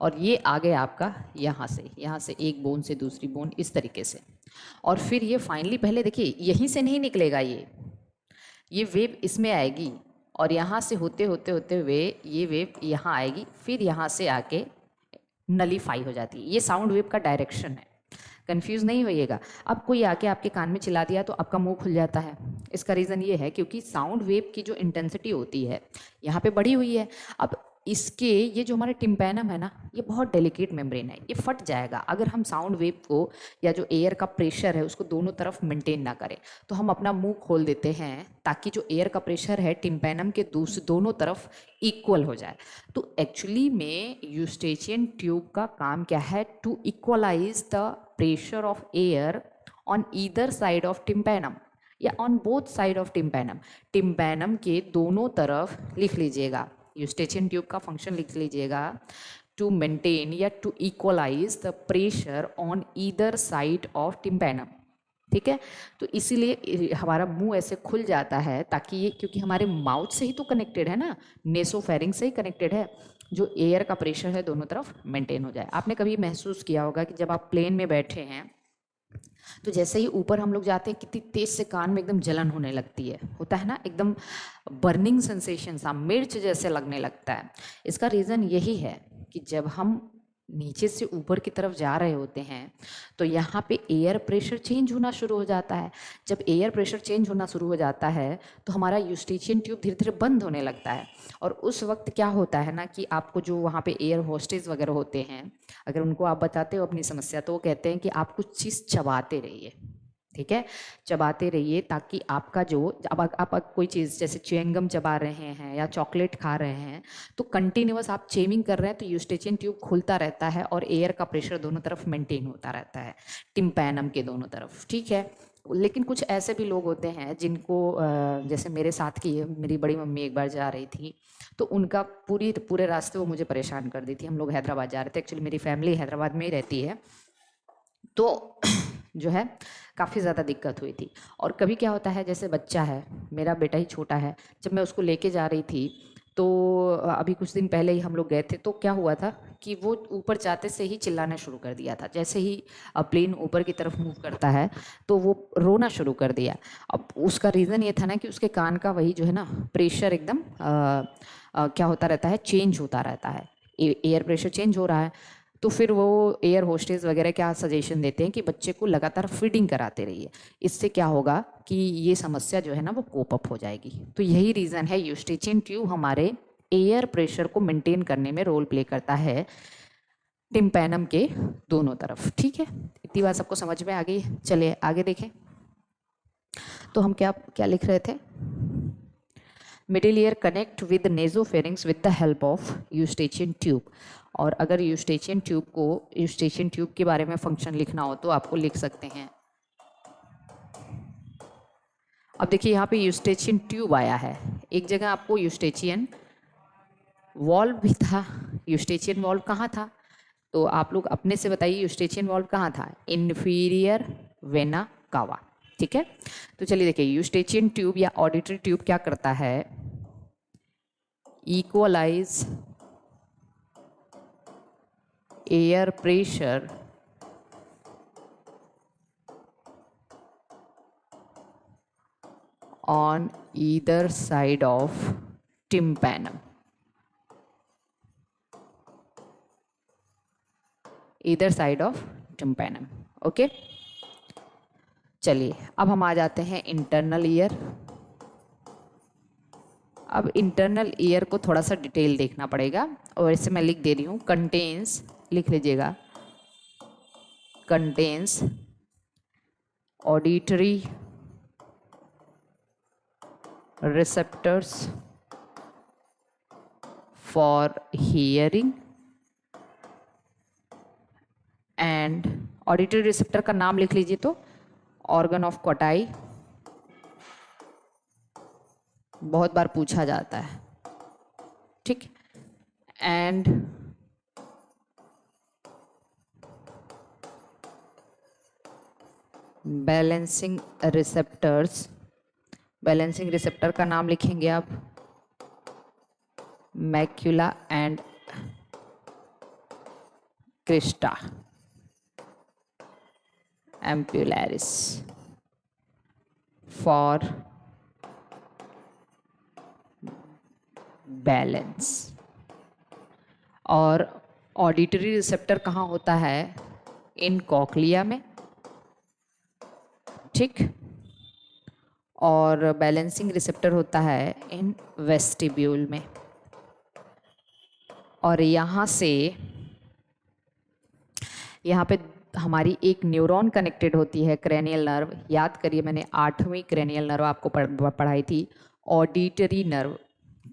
और ये आ गया आपका यहाँ से एक बोन से दूसरी बोन, इस तरीके से। और फिर ये फाइनली, पहले देखिए यहीं से नहीं निकलेगा, ये वेव इसमें आएगी और यहाँ से होते हुए ये वेव यहाँ आएगी, फिर यहाँ से आके नलीफाई हो जाती है। ये साउंड वेव का डायरेक्शन है, कंफ्यूज नहीं होइएगा। अब कोई आके आपके कान में चिल्ला दिया तो आपका मुंह खुल जाता है। इसका रीज़न ये है क्योंकि साउंड वेव की जो इंटेंसिटी होती है यहाँ पे बढ़ी हुई है। अब इसके ये जो हमारे टिम्पैनम है ना, ये बहुत डेलिकेट मेम्ब्रेन है, ये फट जाएगा अगर हम साउंड वेव को या जो एयर का प्रेशर है उसको दोनों तरफ मेंटेन ना करें। तो हम अपना मुंह खोल देते हैं ताकि जो एयर का प्रेशर है टिम्पैनम के दोनों तरफ इक्वल हो जाए। तो एक्चुअली में यूस्टेचियन ट्यूब का काम क्या है, to equalise the pressure of air on either side of tympanum या on both side of tympanum. Tympanum के दोनों तरफ लिख लीजिएगा, यूस्टेचियन ट्यूब का फंक्शन लिख लीजिएगा, टू मेंटेन या to equalise the pressure on either side of tympanum. ठीक है, तो इसीलिए हमारा मुंह ऐसे खुल जाता है ताकि ये, क्योंकि हमारे माउथ से ही तो कनेक्टेड है ना, नेसोफेरिंग से ही कनेक्टेड है, जो एयर का प्रेशर है दोनों तरफ मेंटेन हो जाए। आपने कभी महसूस किया होगा कि जब आप प्लेन में बैठे हैं तो जैसे ही ऊपर हम लोग जाते हैं कितनी तेज से कान में एकदम जलन होने लगती है, होता है ना, एकदम बर्निंग सेंसेशन सा, मिर्च जैसे लगने लगता है। इसका रीज़न यही है कि जब हम नीचे से ऊपर की तरफ जा रहे होते हैं तो यहाँ पे एयर प्रेशर चेंज होना शुरू हो जाता है। जब एयर प्रेशर चेंज होना शुरू हो जाता है तो हमारा यूस्टेचियन ट्यूब धीरे धीरे बंद होने लगता है। और उस वक्त क्या होता है ना कि आपको जो वहाँ पे एयर होस्टेज वगैरह होते हैं, अगर उनको आप बताते हो अपनी समस्या तो वो कहते हैं कि आप कुछ चीज़ चबाते रहिए, ठीक है, चबाते रहिए ताकि आपका जो, अब आप कोई चीज़ जैसे च्युइंगम चबा रहे हैं या चॉकलेट खा रहे हैं तो कंटिन्यूअस आप चेविंग कर रहे हैं तो यूस्टेचियन ट्यूब खुलता रहता है और एयर का प्रेशर दोनों तरफ मेंटेन होता रहता है, टिम्पैनम के दोनों तरफ। ठीक है, लेकिन कुछ ऐसे भी लोग होते हैं जिनको जैसे मेरे साथ की मेरी बड़ी मम्मी एक बार जा रही थी तो उनका पूरे रास्ते वो मुझे परेशान कर दी थी। हम लोग हैदराबाद जा रहे थे, एक्चुअली मेरी फैमिली हैदराबाद में ही रहती है, तो जो है काफ़ी ज़्यादा दिक्कत हुई थी। और कभी क्या होता है, जैसे बच्चा है, मेरा बेटा ही छोटा है, जब मैं उसको लेके जा रही थी तो अभी कुछ दिन पहले ही हम लोग गए थे, तो क्या हुआ था कि वो ऊपर जाते से ही चिल्लाना शुरू कर दिया था। जैसे ही प्लेन ऊपर की तरफ मूव करता है तो वो रोना शुरू कर दिया। अब उसका रीज़न ये था ना कि उसके कान का वही जो है ना प्रेशर एकदम क्या होता रहता है, चेंज होता रहता है, एयर प्रेशर चेंज हो रहा है। तो फिर वो एयर होस्टेस वगैरह क्या सजेशन देते हैं कि बच्चे को लगातार फीडिंग कराते रहिए, इससे क्या होगा कि ये समस्या जो है ना वो कोप अप हो जाएगी। तो यही रीज़न है, यूस्टेचियन ट्यूब हमारे एयर प्रेशर को मेंटेन करने में रोल प्ले करता है टिम्पैनम के दोनों तरफ। ठीक है, इतनी बात सबको समझ में आ गई। चलिए आगे देखें, तो हम क्या क्या लिख रहे थे, middle ear connect with nasopharynx with the help of Eustachian tube. और अगर यूस्टेचियन ट्यूब के बारे में फंक्शन लिखना हो तो आपको लिख सकते हैं। अब देखिए यहाँ पे यूस्टेचियन ट्यूब आया है, एक जगह आपको यूस्टेचियन वॉल्व भी था। यूस्टेचियन वॉल्व कहाँ था, तो आप लोग अपने से बताइए यूस्टेचियन वॉल्व कहाँ था, इन्फीरियर वेना कावा। ठीक है, तो चलिए देखिए, यूस्टेचियन ट्यूब या ऑडिटरी ट्यूब क्या करता है, equalise air pressure on either side of tympanum, either side of tympanum। Okay, चलिए अब हम आ जाते हैं इंटरनल ईयर। अब इंटरनल ईयर को थोड़ा सा डिटेल देखना पड़ेगा, और इसे मैं लिख दे रही हूँ, कंटेन्स, लिख लीजिएगा, contains auditory receptors for hearing and auditory receptor का नाम लिख लीजिए तो organ of Kotai, बहुत बार पूछा जाता है। ठीक, and balancing receptors, balancing receptor का नाम लिखेंगे आप, macula and crista ampullaris for balance. और ऑडिटरी रिसेप्टर कहाँ होता है, इन कॉक्लिया में। ठीक, और बैलेंसिंग रिसेप्टर होता है इन वेस्टिब्यूल में। और यहाँ पे हमारी एक न्यूरॉन कनेक्टेड होती है, क्रेनियल नर्व। याद करिए, मैंने 8वीं क्रेनियल नर्व आपको पढ़ाई थी, ऑडिटरी नर्व।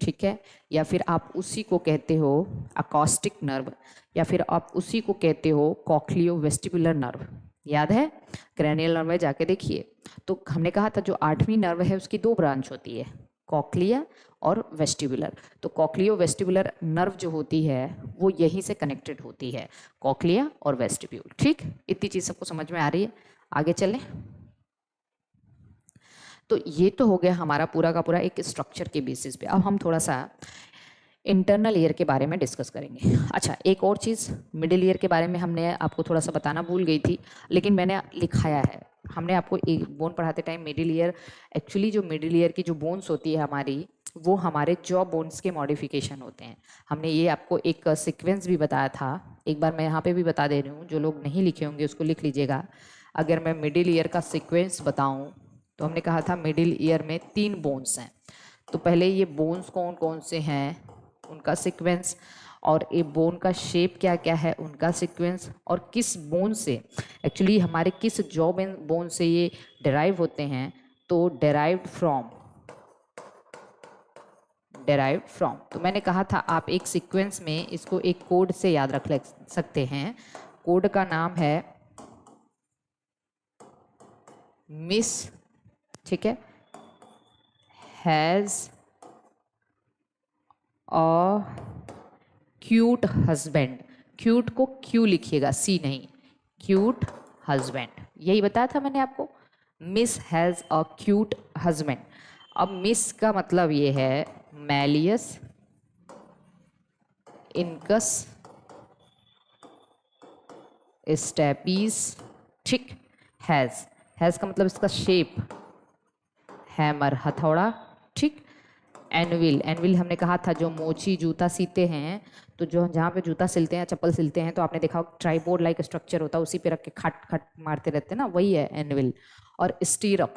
ठीक है, या फिर आप उसी को कहते हो अकॉस्टिक नर्व, या फिर आप उसी को कहते हो कॉक्लियो वेस्टिबुलर नर्व। याद है, क्रेनियल नर्व में जाके देखिए। तो हमने कहा था जो 8वीं नर्व है उसकी 2 ब्रांच होती है, कॉक्लिया और वेस्टिबुलर। तो कॉक्लियो वेस्टिबुलर नर्व जो होती है वो यहीं से कनेक्टेड होती है, कॉक्लिया और वेस्टिब्यूल। ठीक, इतनी चीज़ सबको समझ में आ रही है, आगे चलें। तो ये तो हो गया हमारा पूरा का पूरा एक स्ट्रक्चर के बेसिस पे। अब हम थोड़ा सा इंटरनल ईयर के बारे में डिस्कस करेंगे। अच्छा, एक और चीज़, मिडिल ईयर के बारे में हमने आपको थोड़ा सा बताना भूल गई थी, लेकिन मैंने लिखाया है। हमने आपको एक बोन पढ़ाते टाइम मिडिल ईयर, एक्चुअली जो मिडिल ईयर की जो बोन्स होती है हमारी, वो हमारे जॉ बोन्स के मॉडिफिकेशन होते हैं। हमने ये आपको एक सीक्वेंस भी बताया था, एक बार मैं यहाँ पे भी बता दे रही हूँ, जो लोग नहीं लिखे होंगे उसको लिख लीजिएगा। अगर मैं मिडिल ईयर का सीक्वेंस बताऊँ तो हमने कहा था मिडिल ईयर में 3 बोन्स हैं। तो पहले ये बोन्स कौन कौन से हैं, उनका सीक्वेंस, और ये बोन का शेप क्या क्या है, उनका सीक्वेंस, और किस बोन से एक्चुअली हमारे किस जॉ बोन से ये डिराइव होते हैं, तो डिराइव्ड फ्रॉम। तो मैंने कहा था आप एक सीक्वेंस में इसको एक कोड से याद रख सकते हैं। कोड का नाम है मिस, ठीक है, has a cute husband. Cute को क्यू लिखिएगा, सी नहीं, क्यूट हस्बैंड, यही बताया था मैंने आपको। Miss has a cute husband. अब मिस का मतलब ये है मैलियस इनकस स्टेपीज, ठीक। हैज़ का मतलब इसका शेप हैमर, हथौड़ा, ठीक। एनविल हमने कहा था जो मोची जूता सीते हैं, तो जो जहाँ पे जूता सिलते हैं, चप्पल सिलते हैं, तो आपने देखा ट्राइपोड लाइक स्ट्रक्चर होता है, उसी पे रख के खट खट मारते रहते हैं ना, वही है एनविल। और स्टीरअप,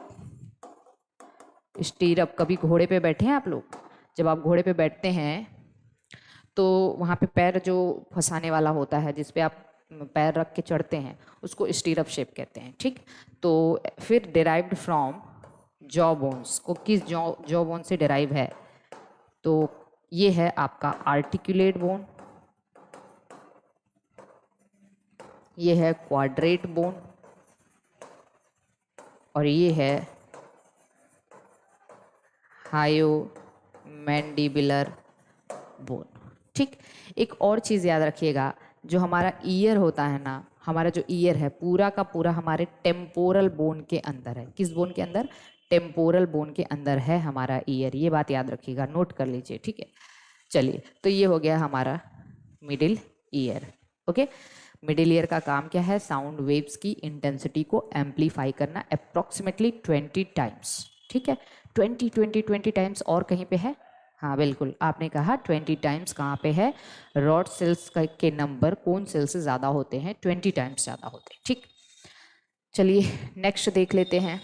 कभी घोड़े पे बैठे हैं आप लोग? जब आप घोड़े पे बैठते हैं तो वहाँ पे पैर जो फंसाने वाला होता है, जिस पे आप पैर रख के चढ़ते हैं, उसको स्टीरअप शेप कहते हैं, ठीक। तो फिर डिराइव्ड फ्रॉम जॉ बोन्स, को किस जॉ बोन से डिराइव है, तो ये है आपका आर्टिकुलेट बोन, ये है क्वाड्रेट बोन, और ये है हायोमैंडिबुलर बोन, ठीक। एक और चीज़ याद रखिएगा, जो हमारा ईयर होता है ना, हमारा जो ईयर है पूरा का पूरा हमारे टेम्पोरल बोन के अंदर है। किस बोन के अंदर? टेम्पोरल बोन के अंदर है हमारा ईयर, ये बात याद रखिएगा, नोट कर लीजिए, ठीक है। चलिए, तो ये हो गया हमारा middle ear, okay. Middle ear का काम क्या है? साउंड वेव्स की इंटेंसिटी को एम्पलीफाई करना अप्रोक्सीमेटली 20 टाइम्स, ठीक है। 20 टाइम्स, और कहीं पे है? हाँ बिल्कुल, आपने कहा 20 टाइम्स। कहाँ पे है? रॉड सेल्स के नंबर कोन सेल से ज़्यादा होते हैं, 20 टाइम्स ज़्यादा होते हैं, ठीक। चलिए नेक्स्ट देख लेते हैं।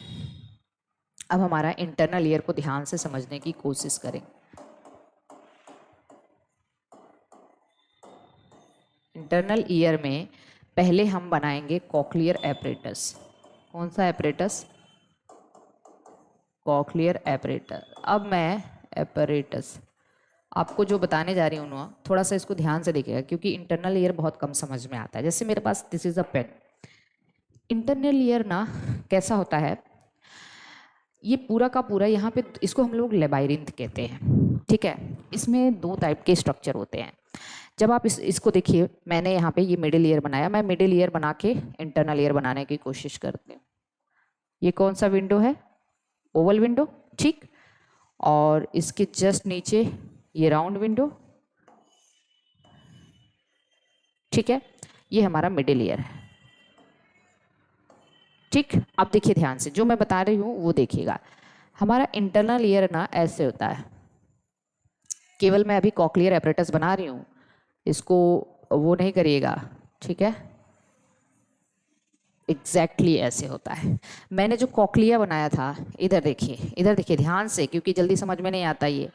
अब हमारा इंटरनल ईयर को ध्यान से समझने की कोशिश करें। इंटरनल ईयर में पहले हम बनाएंगे कॉक्लियर एपरेटस। कौन सा एपरेटस? कॉक्लियर एपरेटर। अब मैं एपरेटस आपको जो बताने जा रही हूँ ना, थोड़ा सा इसको ध्यान से देखिएगा, क्योंकि इंटरनल ईयर बहुत कम समझ में आता है। जैसे मेरे पास this is a pen. Internal ear ना कैसा होता है, ये पूरा का पूरा यहाँ पे, इसको हम लोग लेबाइरिंथ कहते हैं, ठीक है। इसमें दो टाइप के स्ट्रक्चर होते हैं। जब आप इसको देखिए, मैंने यहाँ पे ये मिडिल ईयर बनाया, मैं मिडिल ईयर बना के इंटरनल ईयर बनाने की कोशिश करती हूँ। ये कौन सा विंडो है? ओवल विंडो, ठीक। और इसके जस्ट नीचे ये राउंड विंडो, ठीक है। ये हमारा मिडिल ईयर है, ठीक। अब देखिए ध्यान से, जो मैं बता रही हूँ वो देखिएगा। हमारा इंटरनल ईयर ना ऐसे होता है, केवल मैं अभी कॉक्लियर एपरेटस बना रही हूँ, इसको वो नहीं करिएगा, ठीक है। एग्जैक्टली ऐसे होता है। मैंने जो कॉक्लिया बनाया था, इधर देखिए ध्यान से, क्योंकि जल्दी समझ में नहीं आता ये।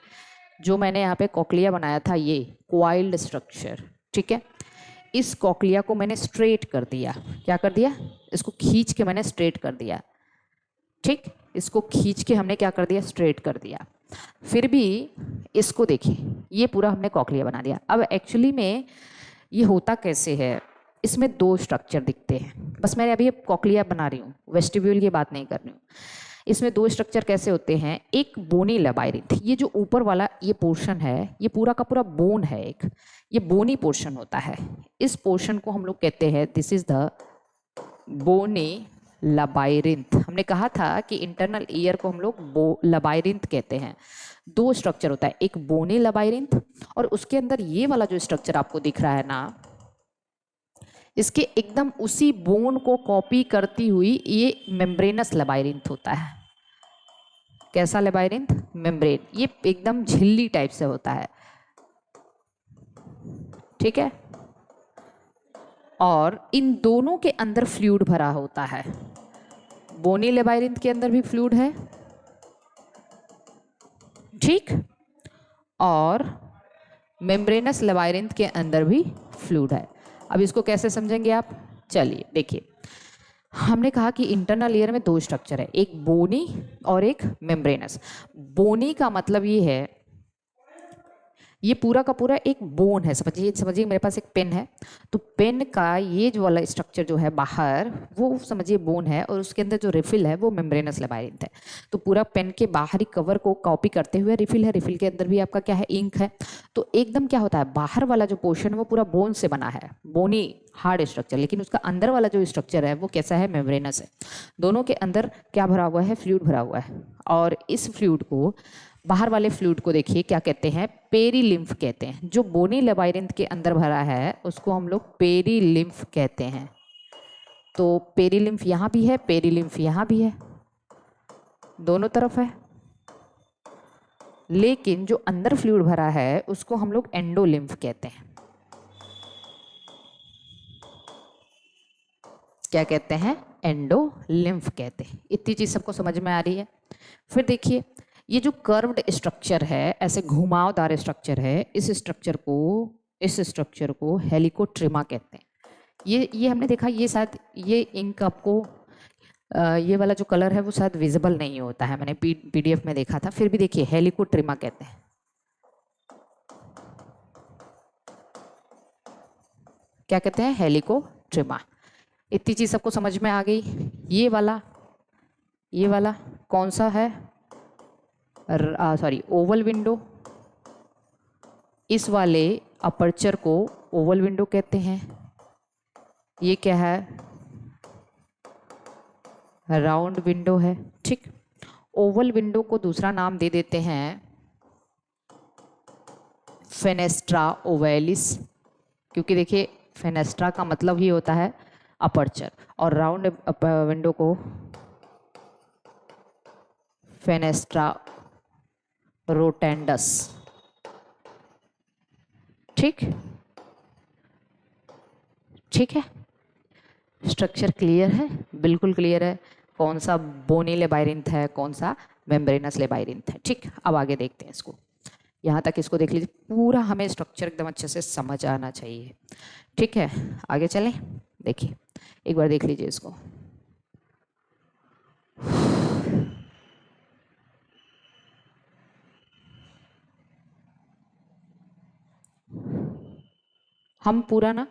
जो मैंने यहाँ पे कॉक्लिया बनाया था, ये क्वाइल्ड स्ट्रक्चर, ठीक है। इस कॉक्लिया को मैंने स्ट्रेट कर दिया। क्या कर दिया? इसको खींच के मैंने स्ट्रेट कर दिया, ठीक। इसको खींच के हमने क्या कर दिया? स्ट्रेट कर दिया। फिर भी इसको देखिए, ये पूरा हमने कॉक्लिया बना दिया। अब एक्चुअली में ये होता कैसे है, इसमें दो स्ट्रक्चर दिखते हैं। बस मैं अभी कॉक्लिया बना रही हूँ, वेस्टिब्यूल की बात नहीं कर रही हूँ। इसमें दो स्ट्रक्चर कैसे होते हैं? एक बोनी लेबाइरिंथ, ये जो ऊपर वाला ये पोर्शन है, ये पूरा का पूरा बोन है, एक ये बोनी पोर्शन होता है। इस पोर्शन को हम लोग कहते हैं, दिस इज द बोनी लबाइरिंथ। हमने कहा था कि इंटरनल ईयर को हम लोग लबाइरिंथ कहते हैं। दो स्ट्रक्चर होता है, एक बोनी लबाइरिंथ, और उसके अंदर ये वाला जो स्ट्रक्चर आपको दिख रहा है ना, इसके एकदम उसी बोन को कॉपी करती हुई ये मेम्ब्रेनस लबाइरिंथ होता है। कैसा लबाइरिंथ? मेम्ब्रेन। ये एकदम झिल्ली टाइप से होता है, ठीक है। और इन दोनों के अंदर फ्लूइड भरा होता है। बोनी लेबाइरिंथ के अंदर भी फ्लूइड है, ठीक। और मेम्ब्रेनस लेबायरिंथ के अंदर भी फ्लूइड है। अब इसको कैसे समझेंगे आप? चलिए देखिए, हमने कहा कि इंटरनल ईयर में दो स्ट्रक्चर है, एक बोनी और एक मेम्ब्रेनस। बोनी का मतलब ये है, ये पूरा का पूरा एक बोन है। समझिए मेरे पास एक पेन है, तो पेन का ये जो वाला स्ट्रक्चर जो है बाहर, वो समझिए बोन है, और उसके अंदर जो रिफिल है वो मेम्ब्रेनस लेबायरिंथ है। तो पूरा पेन के बाहरी कवर को कॉपी करते हुए रिफिल है, रिफिल के अंदर भी आपका क्या है, इंक है। तो एकदम क्या होता है, बाहर वाला जो पोर्शन है वो पूरा बोन से बना है, बोनी हार्ड स्ट्रक्चर, लेकिन उसका अंदर वाला जो स्ट्रक्चर है वो कैसा है, मेम्ब्रेनस है। दोनों के अंदर क्या भरा हुआ है, फ्लूइड भरा हुआ है। और इस फ्लूइड को, बाहर वाले फ्लूइड को देखिए क्या कहते हैं, पेरीलिम्फ कहते हैं। जो बोनी लेबायरिंथ के अंदर भरा है उसको हम लोग पेरीलिम्फ कहते हैं। तो पेरीलिम्फ यहाँ भी है, पेरीलिम्फ यहाँ भी है, दोनों तरफ है। लेकिन जो अंदर फ्लूइड भरा है उसको हम लोग एंडोलिम्फ कहते हैं। क्या कहते हैं, एंडोलिम्फ कहते हैं। इतनी चीज सबको समझ में आ रही है? फिर देखिए, ये जो कर्व्ड स्ट्रक्चर है, ऐसे घुमावदार स्ट्रक्चर है, इस स्ट्रक्चर को हेलिकोट्रिमा कहते हैं। ये हमने देखा, ये शायद ये इंक आपको ये वाला जो कलर है वो शायद विजिबल नहीं होता है, मैंने पीडीएफ में देखा था। फिर भी देखिए, हेलिकोट्रिमा कहते हैं। क्या कहते हैं, हेलिकोट्रिमा। इतनी चीज सबको समझ में आ गई? ये वाला कौन सा है, सॉरी, ओवल विंडो। इस वाले अपर्चर को ओवल विंडो कहते हैं। ये क्या है, राउंड विंडो है। ठीक, ओवल विंडो को दूसरा नाम दे देते हैं फेनेस्ट्रा ओवेलिस, क्योंकि देखिए फेनेस्ट्रा का मतलब ही होता है अपर्चर, और राउंड विंडो को फेनेस्ट्रा रोटेंडस। ठीक है, स्ट्रक्चर क्लियर है? बिल्कुल क्लियर है, कौन सा बोनी लेबायरिंथ है, कौन सा मेम्ब्रेनस लेबायरिंथ है। ठीक, अब आगे देखते हैं इसको। यहाँ तक इसको देख लीजिए, पूरा हमें स्ट्रक्चर एकदम अच्छे से समझ आना चाहिए। ठीक है, आगे चलें। देखिए, एक बार देख लीजिए इसको। हम पूरा ना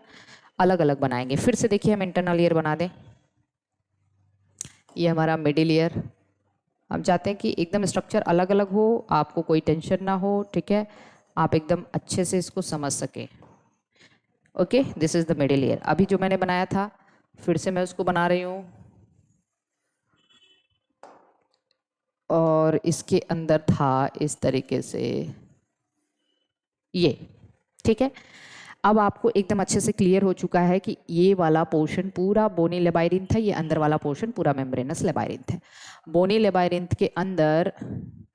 अलग अलग बनाएंगे। फिर से देखिए, हम इंटरनल ईयर बना दें। ये हमारा मिडिल ईयर। हम चाहते हैं कि एकदम स्ट्रक्चर अलग अलग हो, आपको कोई टेंशन ना हो। ठीक है, आप एकदम अच्छे से इसको समझ सके। Okay, this is the middle ear. अभी जो मैंने बनाया था, फिर से मैं उसको बना रही हूँ, और इसके अंदर था इस तरीके से ये। ठीक है, अब आपको एकदम अच्छे से क्लियर हो चुका है कि ये वाला पोर्शन पूरा बोनी लेबायरिंथ है, ये अंदर वाला पोर्शन पूरा मेम्ब्रेनस लेबायरिंथ है। बोनी लेबायरिंथ के अंदर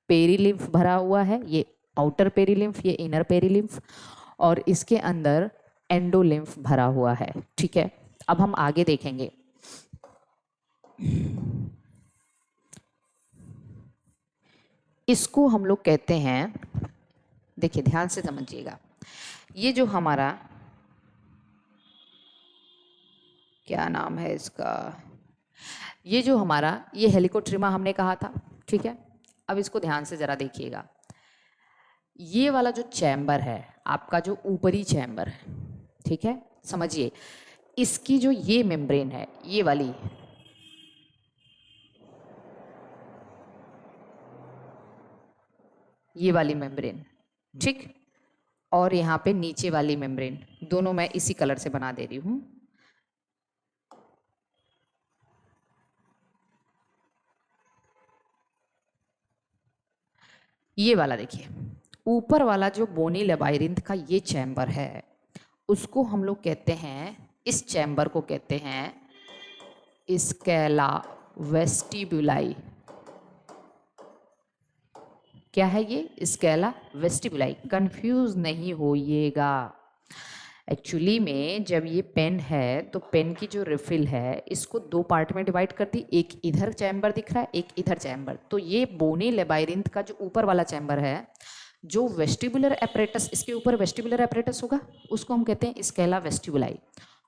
पेरीलिम्फ भरा हुआ है, ये आउटर पेरीलिम्फ, ये इनर पेरीलिम्फ, और इसके अंदर एंडोलिम्फ भरा हुआ है। ठीक है, अब हम आगे देखेंगे। इसको हम लोग कहते हैं, देखिए ध्यान से समझिएगा, ये जो हमारा क्या नाम है इसका, ये जो हमारा ये हेलिकोट्रिमा हमने कहा था। ठीक है, अब इसको ध्यान से जरा देखिएगा। ये वाला जो चैम्बर है आपका, जो ऊपरी चैम्बर है, ठीक है, समझिए, इसकी जो ये मेम्ब्रेन है, ये वाली, ये वाली मेम्ब्रेन, ठीक, और यहाँ पे नीचे वाली मेम्ब्रेन, दोनों मैं इसी कलर से बना दे रही हूँ। ये वाला देखिए, ऊपर वाला जो बोनी लेबायरिंथ का ये चैम्बर है, उसको हम लोग कहते हैं, इस चैम्बर को कहते हैं स्केला वेस्टिब्यूलाई। क्या है ये, स्केला वेस्टिब्यूलाई। कंफ्यूज नहीं होइएगा। एक्चुअली में जब ये पेन है, तो पेन की जो रिफिल है, इसको दो पार्ट में डिवाइड कर दी, एक इधर चैम्बर दिख रहा है, एक इधर चैम्बर। तो ये बोनी लेबायरिंथ का जो ऊपर वाला चैम्बर है, जो वेस्टिबुलर एपरेटस, इसके ऊपर वेस्टिबुलर एपरेटस होगा, उसको हम कहते हैं स्केला वेस्टिबुलाई,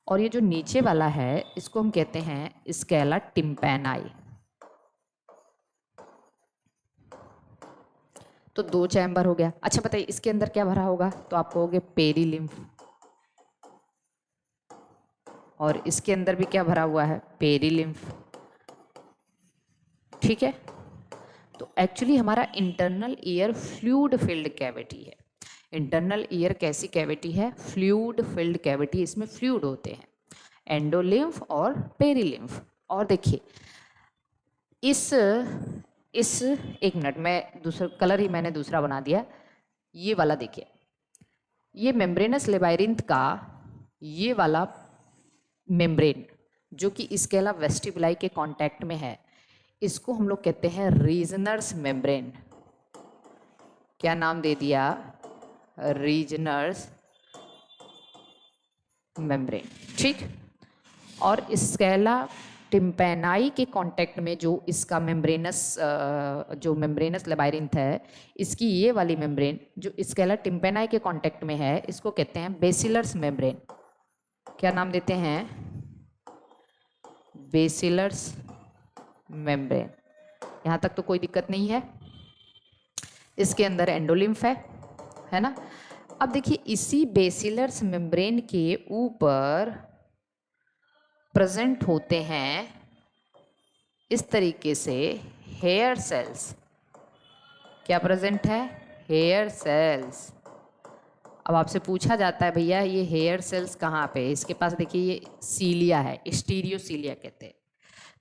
और ये जो नीचे वाला है इसको हम कहते हैं स्केला टिम्पैनाई। तो 2 चैम्बर हो गया। अच्छा बताइए इसके अंदर क्या भरा होगा, तो आप कहोगे पेरीलिम्फ, और इसके अंदर भी क्या भरा हुआ है, पेरीलिम्फ। ठीक है, तो एक्चुअली हमारा internal year fluid filled cavity है। इंटरनल ईयर कैसी कैविटी है, फ्लूइड फिल्ड कैविटी, इसमें फ्लूइड होते हैं, एंडोलिम्फ और पेरीलिम्फ। और देखिए इस एक मिनट, मैं दूसरा कलर ही मैंने दूसरा बना दिया, ये वाला देखिए, ये मेम्ब्रेनस लेबाइरिंथ का ये वाला मेम्ब्रेन जो कि स्केला वेस्टिबुलाई के कांटेक्ट में है, इसको हम लोग कहते हैं रीजनर्स मेम्ब्रेन। क्या नाम दे दिया, रीजनर्स मेम्ब्रेन। ठीक, और स्केला टिम्पैनाई के कांटेक्ट में जो इसका जो मेम्ब्रेनस लेबाइरिंथ है, इसकी ये वाली मेम्ब्रेन जो स्केला टिम्पैनाई के कांटेक्ट में है, इसको कहते हैं बेसिलर्स मेम्ब्रेन। क्या नाम देते हैं, बेसिलर्स मेम्ब्रेन। यहाँ तक तो कोई दिक्कत नहीं है। इसके अंदर एंडोलिम्फ है ना। अब देखिए इसी बेसिलर्स मेम्ब्रेन के ऊपर प्रेजेंट होते हैं इस तरीके से हेयर सेल्स। क्या प्रेजेंट है, हेयर सेल्स। अब आपसे पूछा जाता है भैया ये हेयर सेल्स कहाँ पे, इसके पास देखिए ये सीलिया है, स्टीरियोसीलिया कहते हैं।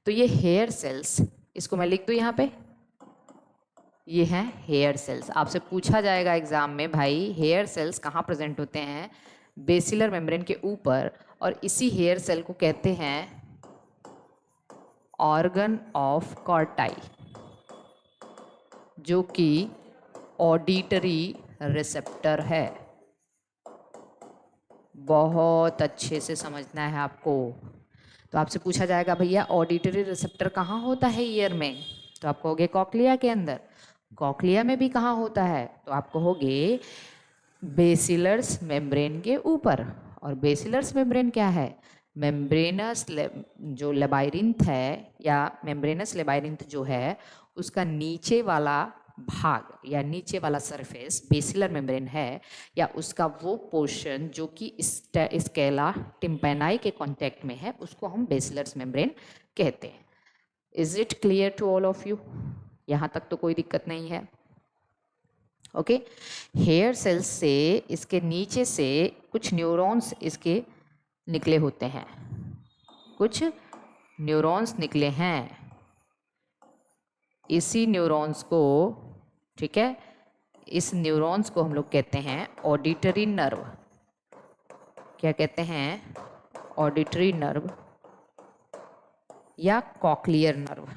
तो ये हेयर सेल्स, इसको मैं लिख दूँ यहाँ पे, ये हैं हेयर सेल्स। आपसे पूछा जाएगा एग्जाम में भाई हेयर सेल्स कहाँ प्रेजेंट होते हैं, बेसिलर मेम्ब्रेन के ऊपर, और इसी हेयर सेल को कहते हैं ऑर्गन ऑफ कॉर्टाई, जो कि ऑडिटरी रिसेप्टर है। बहुत अच्छे से समझना है आपको। तो आपसे पूछा जाएगा भैया ऑडिटरी रिसेप्टर कहाँ होता है ईयर में, तो आप कहोगे कॉक्लिया के अंदर। कॉक्लिया में भी कहाँ होता है, तो आप कहोगे बेसिलर्स मेम्ब्रेन के ऊपर। और बेसिलर्स मेम्ब्रेन क्या है, मेम्ब्रेनस जो लेबाइरिंथ है, या मेम्ब्रेनस लेबाइरिंथ जो है उसका नीचे वाला भाग या नीचे वाला सरफेस बेसिलर मेम्ब्रेन है, या उसका वो पोर्शन जो कि स्केला टिम्पैनाई के कांटेक्ट में है, उसको हम बेसिलर्स मेम्ब्रेन कहते हैं। Is it clear to all of you, यहाँ तक तो कोई दिक्कत नहीं है। ओके, हेयर सेल्स से इसके नीचे से कुछ न्यूरॉन्स इसके निकले होते हैं, कुछ न्यूरॉन्स निकले हैं। इसी न्यूरॉन्स को, ठीक है, इस न्यूरॉन्स को हम लोग कहते हैं ऑडिटरी नर्व। क्या कहते हैं, ऑडिटरी नर्व या कॉक्लियर नर्व।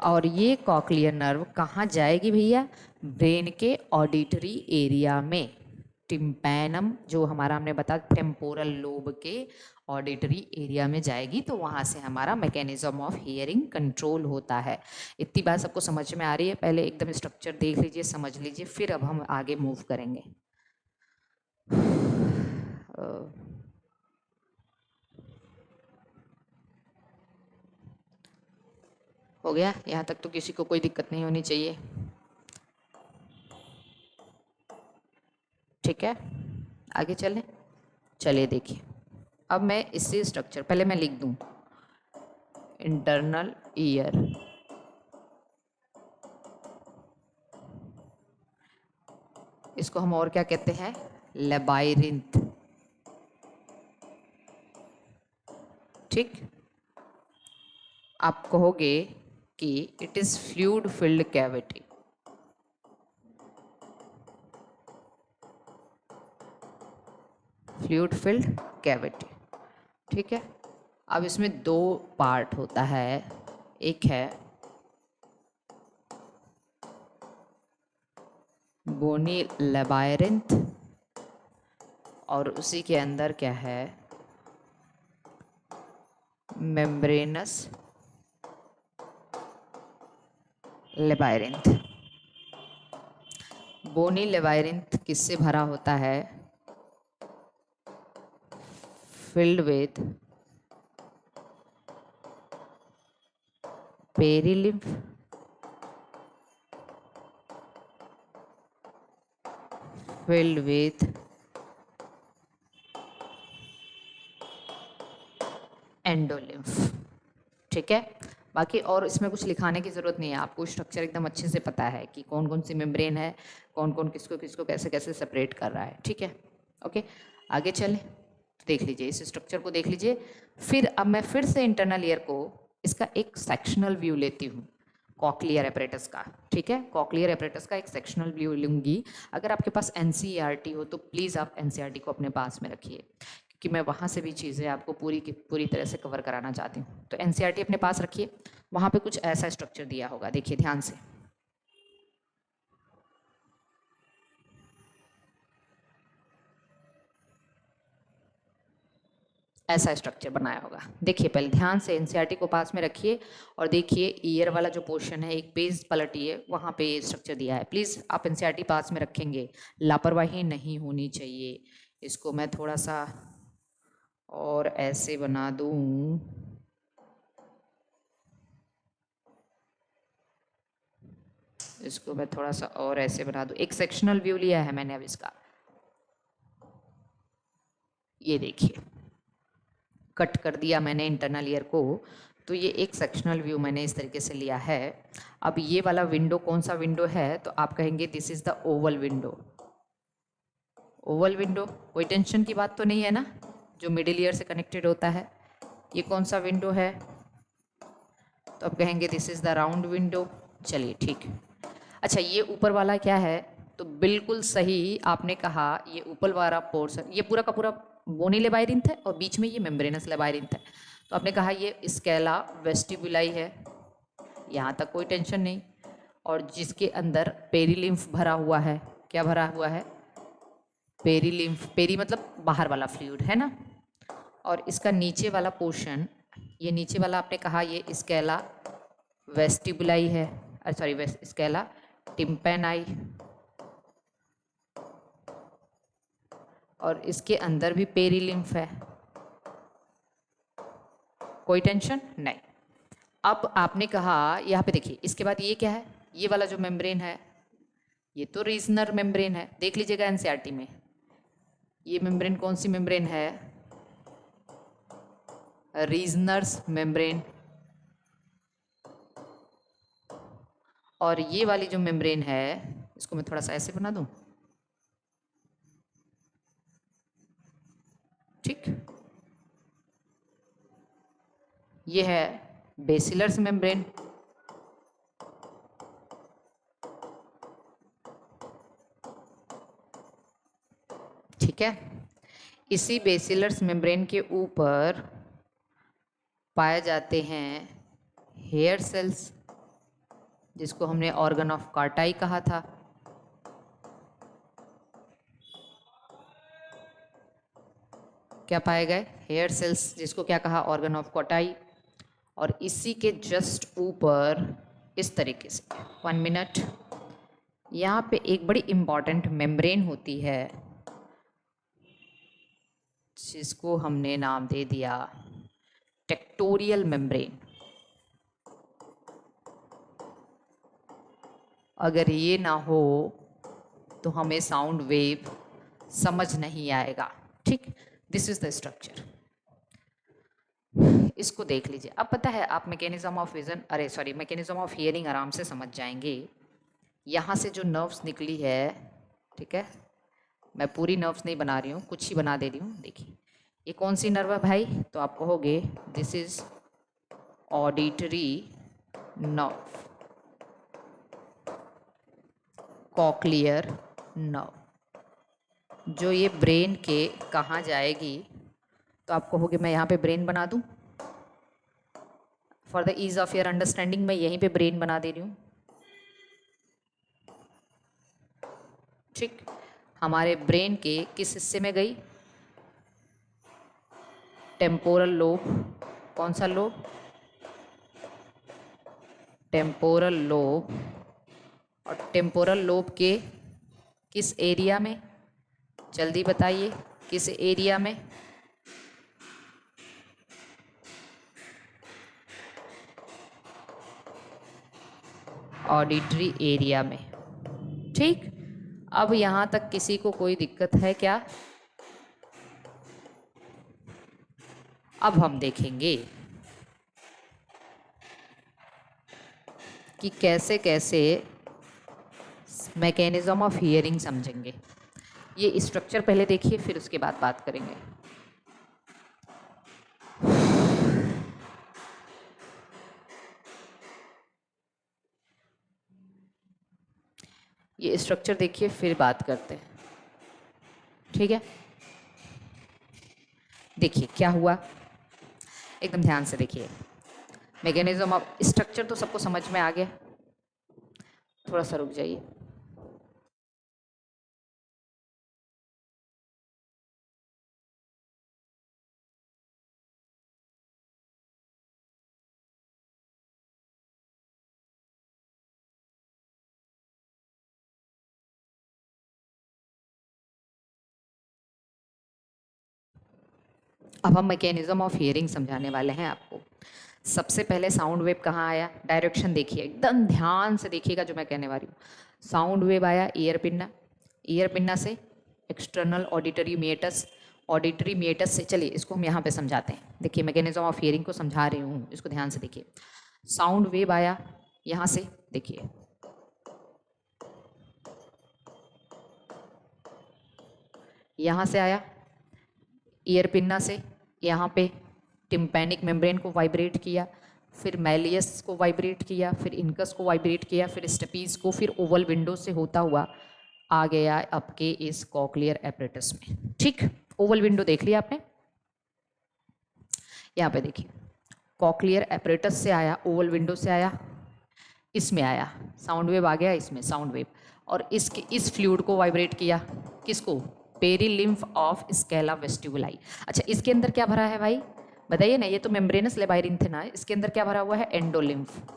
और ये कॉक्लियर नर्व कहाँ जाएगी भैया, ब्रेन के ऑडिटरी एरिया में, टिम्पैनम जो हमारा हमने बताया टेम्पोरल लोब के ऑडिटरी एरिया में जाएगी, तो वहाँ से हमारा मैकेनिज्म ऑफ हियरिंग कंट्रोल होता है। इतनी बात सबको समझ में आ रही है, पहले एकदम स्ट्रक्चर देख लीजिए, समझ लीजिए, फिर अब हम आगे मूव करेंगे। हो गया, यहाँ तक तो किसी को कोई दिक्कत नहीं होनी चाहिए। ठीक है, आगे चलें। चलिए देखिए, अब मैं इसी स्ट्रक्चर, पहले मैं लिख दूं इंटरनल ईयर, इसको हम और क्या कहते हैं, लेबाइरिंथ। ठीक, आप कहोगे कि it is fluid filled cavity. Fluid filled cavity, ठीक है। अब इसमें 2 पार्ट होता है, एक है बोनी लेबाइरिंथ, और उसी के अंदर क्या है, मेम्ब्रेनस लेबायरिंथ। बोनी लेबायरिंथ किससे भरा होता है? Filled with perilymph, filled with endolymph. ठीक है, बाकी और इसमें कुछ लिखाने की ज़रूरत नहीं है, आपको स्ट्रक्चर एकदम अच्छे से पता है कि कौन कौन सी मेम्ब्रेन है, कौन कौन किसको किसको कैसे कैसे सेपरेट कर रहा है। ठीक है, ओके, आगे चलें। देख लीजिए, इस स्ट्रक्चर को देख लीजिए। फिर अब मैं फिर से इंटरनल ईयर को इसका एक सेक्शनल व्यू लेती हूँ, कॉकलियर एपरेटस का। ठीक है, कॉकलियर एपरेटस का एक सेक्शनल व्यू लूँगी। अगर आपके पास एनसीईआरटी हो तो प्लीज़ आप एनसीईआरटी को अपने पास में रखिए, कि मैं वहाँ से भी चीज़ें आपको पूरी की पूरी तरह से कवर कराना चाहती हूँ। तो एनसीईआरटी अपने पास रखिए, वहाँ पे कुछ ऐसा स्ट्रक्चर दिया होगा, देखिए ध्यान से। ऐसा स्ट्रक्चर बनाया होगा, देखिए पहले ध्यान से एनसीईआरटी को पास में रखिए और देखिए ईयर वाला जो पोर्शन है, एक पेज पलटिए, वहाँ पे स्ट्रक्चर दिया है। प्लीज़ आप एनसीईआरटी पास में रखेंगे, लापरवाही नहीं होनी चाहिए। इसको मैं थोड़ा सा और ऐसे बना दूँ, इसको मैं थोड़ा सा और ऐसे बना दूँ। एक सेक्शनल व्यू लिया है मैंने अब इसका, ये देखिए कट कर दिया मैंने इंटरनल ईयर को, तो ये एक सेक्शनल व्यू मैंने इस तरीके से लिया है। अब ये वाला विंडो कौन सा विंडो है, तो आप कहेंगे this is the Oval window. Oval window, कोई टेंशन की बात तो नहीं है ना, जो मिडिल ईयर से कनेक्टेड होता है। ये कौन सा विंडो है, तो आप कहेंगे this is the round window. चलिए ठीक है। अच्छा, ये ऊपर वाला क्या है, तो बिल्कुल सही आपने कहा, ये ऊपर वाला पोर्शन ये पूरा का पूरा बोनी लेबायरिंथ है और बीच में ये मेम्ब्रेनस लेबायरिंथ है। तो आपने कहा ये स्केला वेस्टिबुलाई है, यहाँ तक कोई टेंशन नहीं। और जिसके अंदर पेरीलिम्फ भरा हुआ है, क्या भरा हुआ है, पेरीलिम्फ, पेरी मतलब बाहर वाला फ्लूइड है ना। और इसका नीचे वाला पोर्शन, ये नीचे वाला आपने कहा ये स्केला वेस्टिबुलाई है, सॉरी स्केला टिम्पेनाई, और इसके अंदर भी पेरीलिम्फ है, कोई टेंशन नहीं। अब आपने कहा यहाँ पे देखिए, इसके बाद ये क्या है, ये वाला जो मेम्ब्रेन है, ये तो रीजनर मेम्ब्रेन है, देख लीजिएगा एनसीईआरटी में। ये मेम्ब्रेन कौन सी मेम्ब्रेन है, रीजनर्स मेम्ब्रेन। और ये वाली जो मेम्ब्रेन है, इसको मैं थोड़ा सा ऐसे बना दूं, ठीक, ये है बेसिलर्स मेम्ब्रेन। ठीक है, इसी बेसिलर्स मेम्ब्रेन के ऊपर पाए जाते हैं हेयर सेल्स, जिसको हमने ऑर्गन ऑफ कार्टाई कहा था। क्या पाए गए, हेयर सेल्स, जिसको क्या कहा, ऑर्गन ऑफ कार्टाई। और इसी के जस्ट ऊपर इस तरीके से, 1 मिनट, यहाँ पे एक बड़ी इंपॉर्टेंट मेम्ब्रेन होती है, जिसको हमने नाम दे दिया टेक्टोरियल मेम्ब्रेन। अगर ये ना हो तो हमें साउंड वेव समझ नहीं आएगा। ठीक, दिस इज द स्ट्रक्चर, इसको देख लीजिए। अब पता है आप मैकेनिज्म ऑफ विजन, अरे सॉरी मैकेनिज्म ऑफ हियरिंग आराम से समझ जाएंगे। यहाँ से जो नर्व्स निकली है, ठीक है, मैं पूरी नर्व्स नहीं बना रही हूँ, कुछ ही बना दे रही हूँ। देखिए ये कौन सी नर्व है भाई, तो आप कहोगे this is auditory nerve, cochlear nerve, जो ये ब्रेन के कहाँ जाएगी, तो आप कहोगे मैं यहाँ पे ब्रेन बना दूँ, for the ease of your understanding मैं यहीं पे ब्रेन बना दे रही हूँ। ठीक, हमारे ब्रेन के किस हिस्से में गई, टेम्पोरल लोब, कौन सा लोब, टेम्पोरल लोब, और टेम्पोरल लोब के किस एरिया में, जल्दी बताइए किस एरिया में? ऑडिटरी एरिया में। ठीक, अब यहां तक किसी को कोई दिक्कत है क्या? अब हम देखेंगे कि कैसे कैसे मैकेनिज्म ऑफ हियरिंग समझेंगे। ये स्ट्रक्चर पहले देखिए, फिर उसके बाद बात करेंगे। ये स्ट्रक्चर देखिए, फिर बात करते हैं। ठीक है, देखिए क्या हुआ, एकदम ध्यान से देखिए। मैकेनिज्म ऑफ स्ट्रक्चर तो सबको समझ में आ गया, थोड़ा सा रुक जाइए। अब हम मैकेनिज्म ऑफ हियरिंग समझाने वाले हैं आपको। सबसे पहले साउंड वेव कहाँ आया, डायरेक्शन देखिए, एकदम ध्यान से देखिएगा जो मैं कहने वाली हूँ। साउंड वेव आया ईयर पिन्ना, ईयर पिन्ना से external auditory meatus, auditory meatus से, चलिए इसको हम यहाँ पे समझाते हैं। देखिए मैकेनिज्म ऑफ हियरिंग को समझा रही हूँ, इसको ध्यान से देखिए। साउंड वेव आया यहाँ से, देखिए यहाँ से आया ईयर पिन्ना से, यहाँ पे टिम्पैनिक मेम्ब्रेन को वाइब्रेट किया, फिर मैलियस को वाइब्रेट किया, फिर इनकस को वाइब्रेट किया, फिर स्टेपीज को, फिर ओवल विंडो से होता हुआ आ गया आपके इस कॉक्लियर एपरेटस में। ठीक, ओवल विंडो देख लिया आपने, यहाँ पे देखिए कॉक्लियर एपरेटस से आया, ओवल विंडो से आया, इसमें आया साउंड वेव, आ गया इसमें साउंड वेव, और इसके इस फ्लूइड को वाइब्रेट किया, किसको, पेरीलिम्फ ऑफ स्केला वेस्टिबुलाई। अच्छा, इसके अंदर क्या भरा है भाई, बताइए ना, ये तो मेम्ब्रेनस लेबाइरिन थे ना, इसके अंदर क्या भरा हुआ है, एंडोलिम्फ।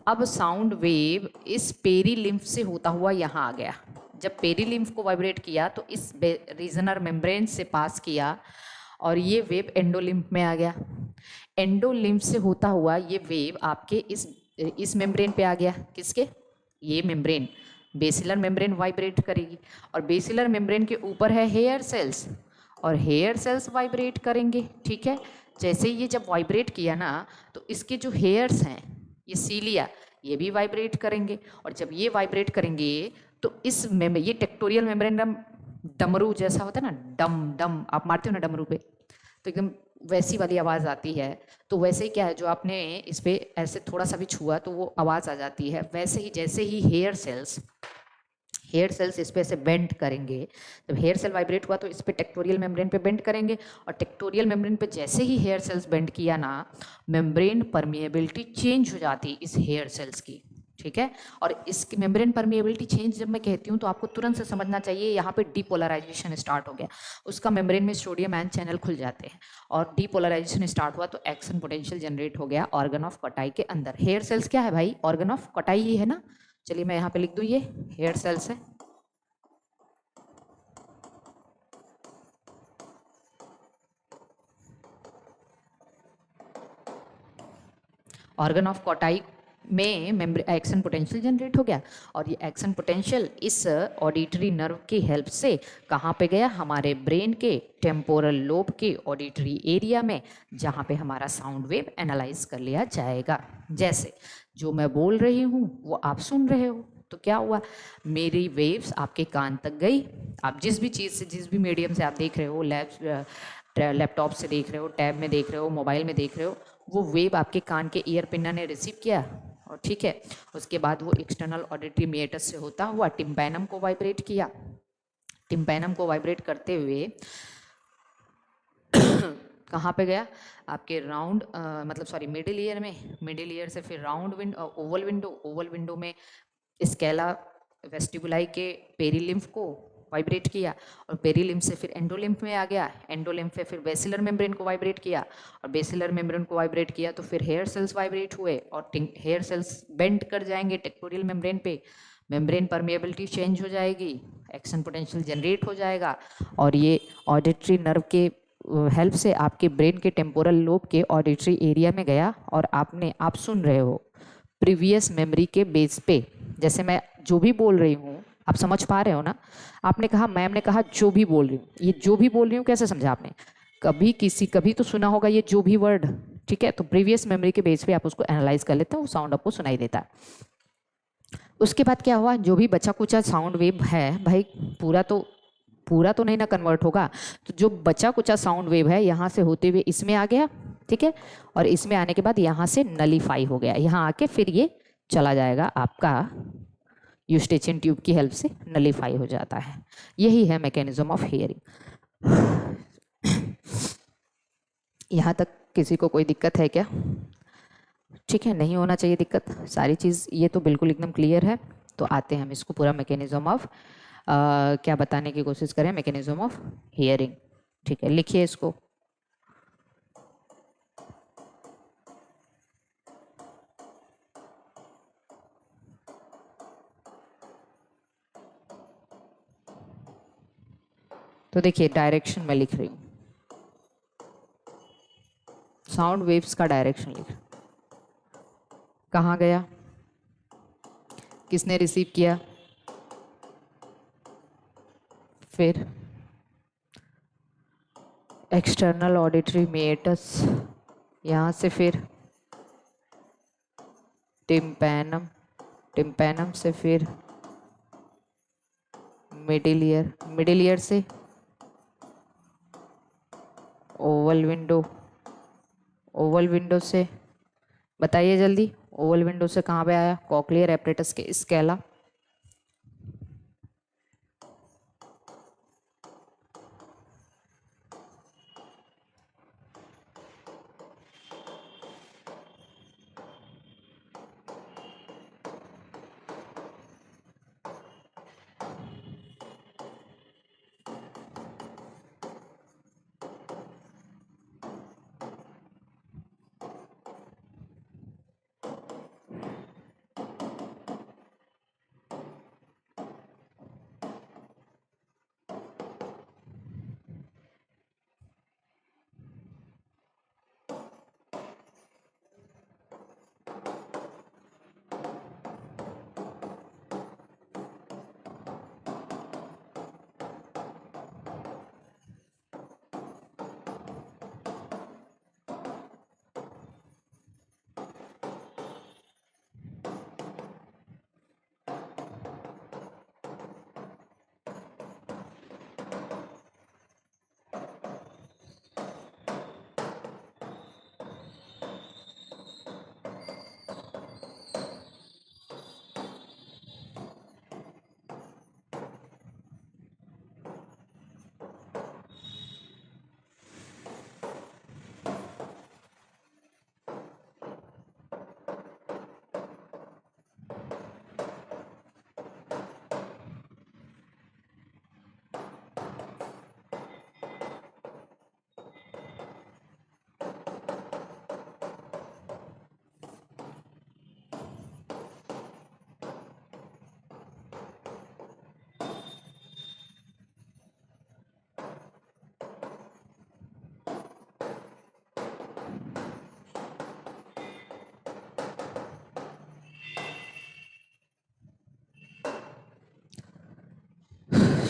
अब साउंड वेव इस पेरीलिम्फ से होता हुआ यहाँ आ गया, जब पेरीलिम्फ को वाइब्रेट किया तो इस रीजनर मेम्ब्रेन से पास किया और ये वेव एंडोलिम्फ में आ गया। एंडोलिम्फ से होता हुआ ये वेव आपके इस मेम्ब्रेन पे आ गया, किसके, ये मेम्ब्रेन, बेसिलर मेम्ब्रेन वाइब्रेट करेगी, और बेसिलर मेम्ब्रेन के ऊपर है हेयर सेल्स, और हेयर सेल्स वाइब्रेट करेंगे। ठीक है, जैसे ये जब वाइब्रेट किया ना, तो इसके जो हेयर्स हैं, ये सीलिया, ये भी वाइब्रेट करेंगे, और जब ये वाइब्रेट करेंगे तो ये टेक्टोरियल मेम्ब्रेन डमरू जैसा होता है ना, डम डम आप मारते हो ना डमरू पे, तो एकदम वैसी वाली आवाज़ आती है। तो वैसे ही क्या है, जो आपने इस पे ऐसे थोड़ा सा भी छुआ तो वो आवाज़ आ जाती है, वैसे ही जैसे ही हेयर सेल्स इस पे ऐसे बेंड करेंगे, जब हेयर सेल वाइब्रेट हुआ तो इस पे टेक्टोरियल मेम्ब्रेन पे बेंड करेंगे, और टेक्टोरियल मेम्ब्रेन पे जैसे ही हेयर सेल्स बेंड किया ना, मेम्ब्रेन परमिएबिलिटी चेंज हो जाती इस हेयर सेल्स की। ठीक है, और इसकी मेम्ब्रेन परमिएबिलिटी चेंज जब मैं कहती हूँ तो आपको तुरंत से समझना चाहिए, यहाँ पे डीपोलराइजेशन स्टार्ट हो गया, उसका मेम्ब्रेन में सोडियम आयन चैनल खुल जाते हैं, और डीपोलराइजेशन स्टार्ट हुआ तो एक्शन पोटेंशियल जनरेट हो गया ऑर्गन ऑफ कटाई के अंदर। हेयर सेल्स क्या है भाई, ऑर्गन ऑफ कटाई ही है ना। चलिए मैं यहाँ पे लिख दूँ, ये हेयर सेल्स है, ऑर्गन ऑफ कॉटाई में एक्शन पोटेंशियल जनरेट हो गया, और ये एक्शन पोटेंशियल इस ऑडिटरी नर्व की हेल्प से कहाँ पे गया, हमारे ब्रेन के टेम्पोरल लोब के ऑडिटरी एरिया में, जहाँ पे हमारा साउंड वेव एनालाइज कर लिया जाएगा। जैसे जो मैं बोल रही हूँ वो आप सुन रहे हो, तो क्या हुआ, मेरी वेव्स आपके कान तक गई, आप जिस भी चीज़ से, जिस भी मीडियम से आप देख रहे हो, लैपटॉप से देख रहे हो, टैब में देख रहे हो, मोबाइल में देख रहे हो, वो वेव आपके कान के ईयर पिन्ना ने रिसीव किया, और ठीक है, उसके बाद वो एक्सटर्नल ऑडिटरी मेटस से होता हुआ टिम्पैनम को वाइब्रेट किया, टिम्पैनम को वाइब्रेट करते हुए कहाँ पे गया, आपके राउंड मतलब सॉरी मिडिल ईयर में, मिडिल ईयर से फिर round Oval window, oval window में स्केला वेस्टिबुलाई के पेरीलिम्फ को वाइब्रेट किया, और पेरीलिम्फ से फिर एंडोलिम्फ में आ गया, एंडोलिम्फ से फिर बेसिलर मेम्ब्रेन को वाइब्रेट किया, और बेसिलर मेम्ब्रेन को वाइब्रेट किया तो फिर हेयर सेल्स वाइब्रेट हुए, और हेयर सेल्स बेंड कर जाएंगे टेक्टोरियल मेम्ब्रेन पे, मेम्ब्रेन परमेबिलिटी चेंज हो जाएगी, एक्शन पोटेंशियल जनरेट हो जाएगा, और ये ऑडिटरी नर्व के हेल्प से आपके ब्रेन के टेम्पोरल लोब के ऑडिटरी एरिया में गया, और आप सुन रहे हो प्रीवियस मेमोरी के बेस पे। जैसे मैं जो भी बोल रही हूँ आप समझ पा रहे हो ना? आपने कहा, मैम ने कहा जो भी बोल रही हूँ, ये जो भी बोल रही हूँ कैसे समझा आपने? कभी तो सुना होगा ये जो भी वर्ड, ठीक है? तो प्रीवियस मेमोरी के बेस पे आप उसको एनालाइज कर लेते हो, साउंड आपको सुनाई देता है। उसके बाद क्या हुआ, जो भी बचा कुचा साउंड वेव है भाई, पूरा तो नहीं ना कन्वर्ट होगा, तो जो बचा कुचा साउंड वेव है यहाँ से होते हुए इसमें आ गया, ठीक है? और इसमें आने के बाद यहाँ से नलीफाई हो गया, यहाँ आके फिर ये चला जाएगा आपका यूस्टेचियन ट्यूब की हेल्प से नलीफाई हो जाता है। यही है मैकेनिज्म ऑफ हियरिंग। यहाँ तक किसी को कोई दिक्कत है क्या? ठीक है, नहीं होना चाहिए दिक्कत, सारी चीज़ ये तो बिल्कुल एकदम क्लियर है। तो आते हैं हम इसको पूरा मैकेनिज्म ऑफ क्या बताने की कोशिश करें, मैकेनिज्म ऑफ हियरिंग। ठीक है, लिखिए इसको। तो देखिए डायरेक्शन मैं लिख रही हूँ, साउंड वेव्स का डायरेक्शन लिख, कहाँ गया, किसने रिसीव किया, फिर एक्सटर्नल ऑडिटरी मेटस, यहाँ से फिर टिम्पैनम, टिम्पैनम से फिर मिडिल ईयर, मिडिल ईयर से ओवल विंडो, ओवल विंडो से बताइए जल्दी, ओवल विंडो से कहाँ पे आया, कॉक्लियर एपरेटस के scala,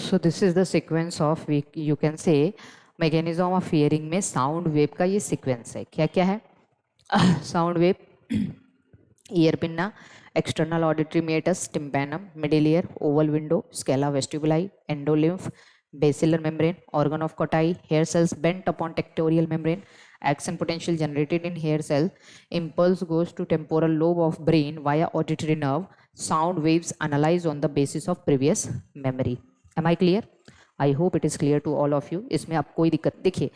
so this is the sequence of, you can say mechanism of hearing में साउंड वेव का ये सीक्वेंस है। क्या क्या है? Sound wave, ear pinna, external auditory meatus, tympanum, middle ear, oval window, scala vestibuli, endolymph, basilar membrane, organ of Cotai, hair cells bent upon tectorial membrane, action potential generated in hair cell, impulse goes to temporal lobe of brain via auditory nerve, sound waves analyzed on the basis of previous memory. Am I clear? I hope it is clear to all of you. इसमें आप कोई दिक्कत, देखिए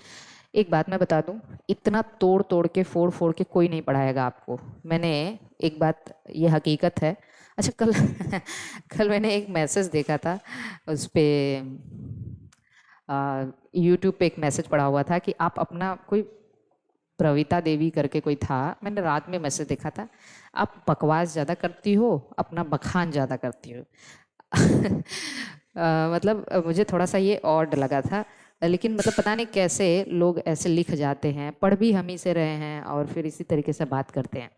एक बात मैं बता दूं, इतना तोड़ तोड़ के फोड़ फोड़ के कोई नहीं पढ़ाएगा आपको। मैंने एक बात, ये हकीकत है, अच्छा, कल कल मैंने एक मैसेज देखा था उस पे, यूट्यूब पे एक मैसेज पड़ा हुआ था कि आप अपना कोई, प्रवीता देवी करके कोई था, मैंने रात में मैसेज देखा था, आप बकवास ज़्यादा करती हो, अपना बखान ज़्यादा करती हो। मतलब मुझे थोड़ा सा ये ऑड लगा था, लेकिन मतलब पता नहीं कैसे लोग ऐसे लिख जाते हैं, पढ़ भी हम ही से रहे हैं और फिर इसी तरीके से बात करते हैं।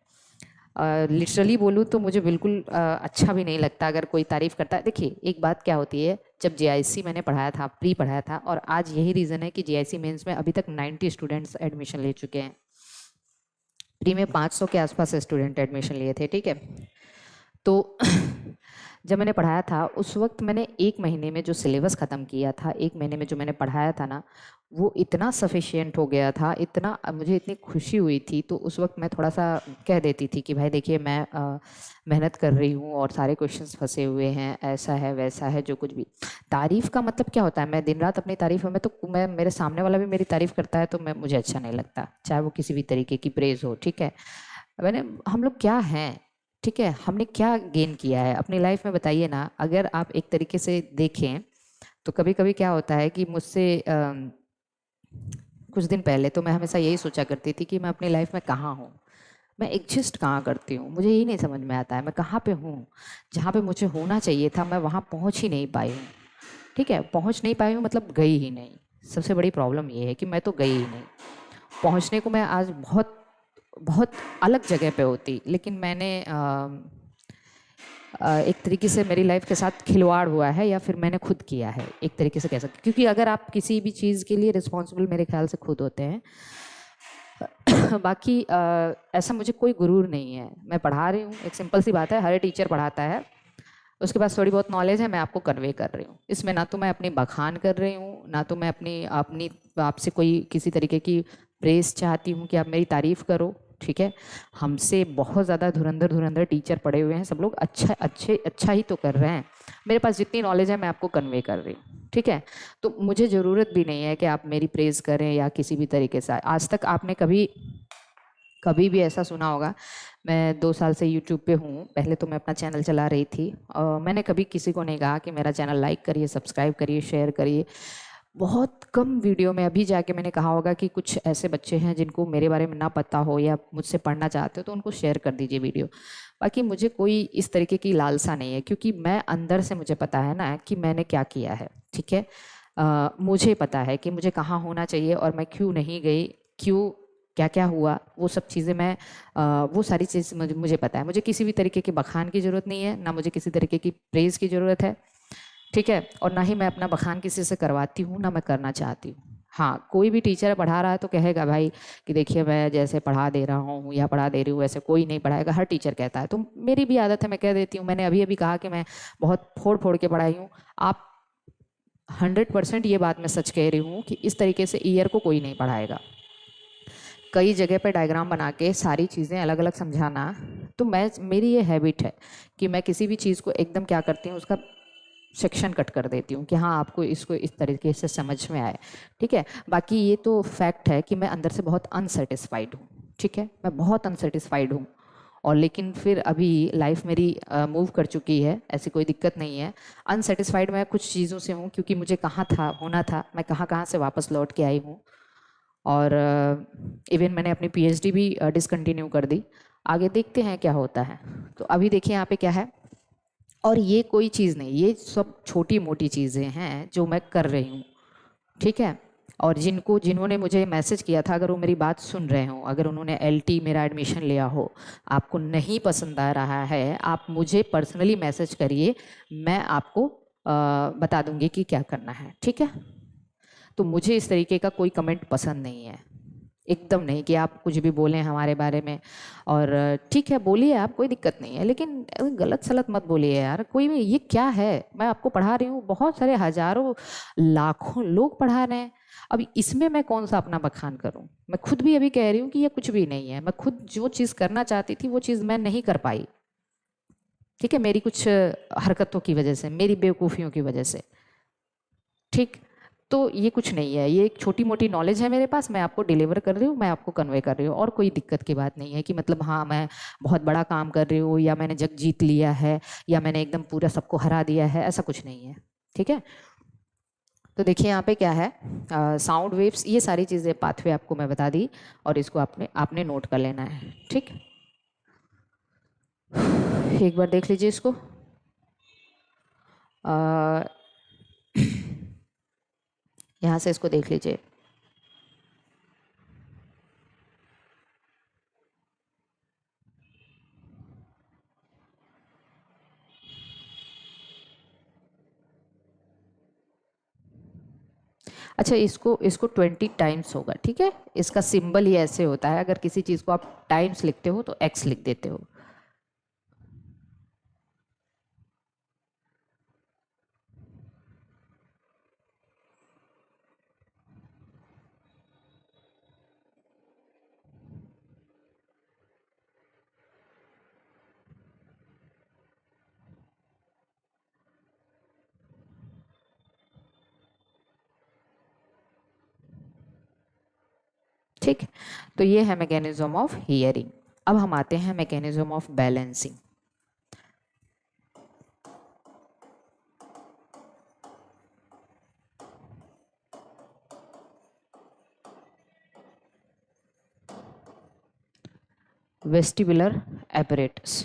लिटरली बोलूँ तो मुझे बिल्कुल अच्छा भी नहीं लगता अगर कोई तारीफ़ करता है। देखिए एक बात क्या होती है, जब जेआईसी मैंने पढ़ाया था, प्री पढ़ाया था, और आज यही रीज़न है कि जेआईसी मेंस में अभी तक 90 स्टूडेंट्स एडमिशन ले चुके हैं। प्री में 500 के आसपास स्टूडेंट एडमिशन लिए थे, ठीक है। तो जब मैंने पढ़ाया था उस वक्त मैंने 1 महीने में जो सिलेबस ख़त्म किया था, 1 महीने में जो मैंने पढ़ाया था ना, वो इतना सफिशिएंट हो गया था, इतना मुझे इतनी खुशी हुई थी। तो उस वक्त मैं थोड़ा सा कह देती थी कि भाई देखिए मैं मेहनत कर रही हूँ और सारे क्वेश्चंस फंसे हुए हैं, ऐसा है वैसा है, जो कुछ भी। तारीफ़ का मतलब क्या होता है, मैं दिन रात अपनी तारीफ़ में, तो मैं, मेरे सामने वाला भी मेरी तारीफ़ करता है तो मैं, मुझे अच्छा नहीं लगता, चाहे वो किसी भी तरीके की प्रेज़ हो, ठीक है। मैंने, हम लोग क्या हैं, ठीक है, हमने क्या गेन किया है अपनी लाइफ में, बताइए ना। अगर आप एक तरीके से देखें तो कभी कभी क्या होता है कि मुझसे कुछ दिन पहले तो मैं हमेशा यही सोचा करती थी कि मैं अपनी लाइफ में कहाँ हूँ, मैं एग्जिस्ट कहाँ करती हूँ, मुझे यही नहीं समझ में आता है मैं कहाँ पे हूँ। जहाँ पे मुझे होना चाहिए था मैं वहाँ पहुँच ही नहीं पाई हूँ, ठीक है, पहुँच नहीं पाई हूँ मतलब गई ही नहीं। सबसे बड़ी प्रॉब्लम ये है कि मैं तो गई ही नहीं। पहुँचने को मैं आज बहुत बहुत अलग जगह पे होती, लेकिन मैंने एक तरीके से मेरी लाइफ के साथ खिलवाड़ हुआ है, या फिर मैंने खुद किया है, एक तरीके से कह सकते, क्योंकि अगर आप किसी भी चीज़ के लिए रिस्पॉन्सिबल मेरे ख्याल से खुद होते हैं। बाकी ऐसा मुझे कोई गुरूर नहीं है, मैं पढ़ा रही हूँ, एक सिंपल सी बात है, हर टीचर पढ़ाता है, उसके पास थोड़ी बहुत नॉलेज है, मैं आपको कन्वे कर रही हूँ। इसमें ना तो मैं अपनी बखान कर रही हूँ, ना तो मैं अपनी अपनी आपसे कोई किसी तरीके की प्रेस चाहती हूँ कि आप मेरी तारीफ़ करो, ठीक है। हमसे बहुत ज़्यादा धुरंधर धुरंधर टीचर पढ़े हुए हैं, सब लोग अच्छा ही तो कर रहे हैं। मेरे पास जितनी नॉलेज है मैं आपको कन्वे कर रही हूँ, ठीक है। तो मुझे ज़रूरत भी नहीं है कि आप मेरी प्रेज़ करें या किसी भी तरीके से। आज तक आपने कभी कभी भी ऐसा सुना होगा, मैं 2 साल से यूट्यूब पे हूँ, पहले तो मैं अपना चैनल चला रही थी, मैंने कभी किसी को नहीं कहा कि मेरा चैनल लाइक करिए, सब्सक्राइब करिए, शेयर करिए। बहुत कम वीडियो में अभी जाके मैंने कहा होगा कि कुछ ऐसे बच्चे हैं जिनको मेरे बारे में ना पता हो या मुझसे पढ़ना चाहते हो तो उनको शेयर कर दीजिए वीडियो। बाकी मुझे कोई इस तरीके की लालसा नहीं है, क्योंकि मैं अंदर से, मुझे पता है ना कि मैंने क्या किया है, ठीक है। मुझे पता है कि मुझे कहाँ होना चाहिए और मैं क्यों नहीं गई, क्यों, क्या क्या हुआ, वो सब चीज़ें मैं वो सारी चीज़ मुझे पता है। मुझे किसी भी तरीके के बखान की ज़रूरत नहीं है, ना मुझे किसी तरीके की प्रेज़ की ज़रूरत है, ठीक है। और ना ही मैं अपना बखान किसी से करवाती हूँ, ना मैं करना चाहती हूँ। हाँ, कोई भी टीचर पढ़ा रहा है तो कहेगा भाई कि देखिए मैं जैसे पढ़ा दे रहा हूँ या पढ़ा दे रही हूँ वैसे कोई नहीं पढ़ाएगा, हर टीचर कहता है। तो मेरी भी आदत है, मैं कह देती हूँ। मैंने अभी अभी कहा कि मैं बहुत फोड़ फोड़ के पढ़ाई हूँ। आप 100% ये बात मैं सच कह रही हूँ कि इस तरीके से ईयर को कोई नहीं पढ़ाएगा। कई जगह पे डायग्राम बना के सारी चीज़ें अलग अलग समझाना, तो मैं, मेरी ये हैबिट है कि मैं किसी भी चीज़ को एकदम क्या करती हूँ, उसका सेक्शन कट कर देती हूँ कि हाँ आपको इसको इस तरीके से समझ में आए, ठीक है। बाकी ये तो फैक्ट है कि मैं अंदर से बहुत अनसेटिस्फाइड हूँ, ठीक है, मैं बहुत अनसेटिस्फाइड हूँ। और लेकिन फिर अभी लाइफ मेरी मूव कर चुकी है, ऐसी कोई दिक्कत नहीं है। अनसेटिस्फाइड मैं कुछ चीज़ों से हूँ, क्योंकि मुझे कहाँ था, होना था, मैं कहाँ कहाँ से वापस लौट के आई हूँ। और इवन मैंने अपनी पीएचडी भी डिसकंटिन्यू कर दी। आगे देखते हैं क्या होता है। तो अभी देखिए यहाँ पे क्या है, और ये कोई चीज़ नहीं, ये सब छोटी मोटी चीज़ें हैं जो मैं कर रही हूँ, ठीक है। और जिन्होंने मुझे मैसेज किया था, अगर वो मेरी बात सुन रहे हो, अगर उन्होंने एलटी मेरा एडमिशन लिया हो, आपको नहीं पसंद आ रहा है, आप मुझे पर्सनली मैसेज करिए, मैं आपको बता दूंगी कि क्या करना है, ठीक है। तो मुझे इस तरीके का कोई कमेंट पसंद नहीं है, एकदम नहीं, कि आप कुछ भी बोलें हमारे बारे में। और ठीक है बोलिए आप, कोई दिक्कत नहीं है, लेकिन गलत सलत मत बोलिए यार। कोई भी, ये क्या है, मैं आपको पढ़ा रही हूँ, बहुत सारे हजारों लाखों लोग पढ़ा रहे हैं। अब इसमें मैं कौन सा अपना बखान करूं। मैं खुद भी अभी कह रही हूँ कि ये कुछ भी नहीं है, मैं खुद जो चीज़ करना चाहती थी वो चीज़ मैं नहीं कर पाई, ठीक है, मेरी कुछ हरकतों की वजह से, मेरी बेवकूफ़ियों की वजह से, ठीक। तो ये कुछ नहीं है, ये एक छोटी मोटी नॉलेज है मेरे पास, मैं आपको डिलीवर कर रही हूँ, मैं आपको कन्वे कर रही हूँ, और कोई दिक्कत की बात नहीं है कि मतलब हाँ मैं बहुत बड़ा काम कर रही हूँ, या मैंने जग जीत लिया है, या मैंने एकदम पूरा सबको हरा दिया है, ऐसा कुछ नहीं है। ठीक है, तो देखिए यहाँ पे क्या है, साउंड वेव्स, ये सारी चीज़ें पाथवे आपको मैं बता दी, और इसको आपने आपने नोट कर लेना है। ठीक, एक बार देख लीजिए इसको। यहाँ से इसको देख लीजिए। अच्छा, इसको इसको 20 टाइम्स होगा। ठीक है, इसका सिंबल ही ऐसे होता है, अगर किसी चीज़ को आप टाइम्स लिखते हो तो एक्स लिख देते हो। ठीक, तो ये है मैकेनिज्म ऑफ हियरिंग। अब हम आते हैं mechanism of balancing. Vestibular apparatus।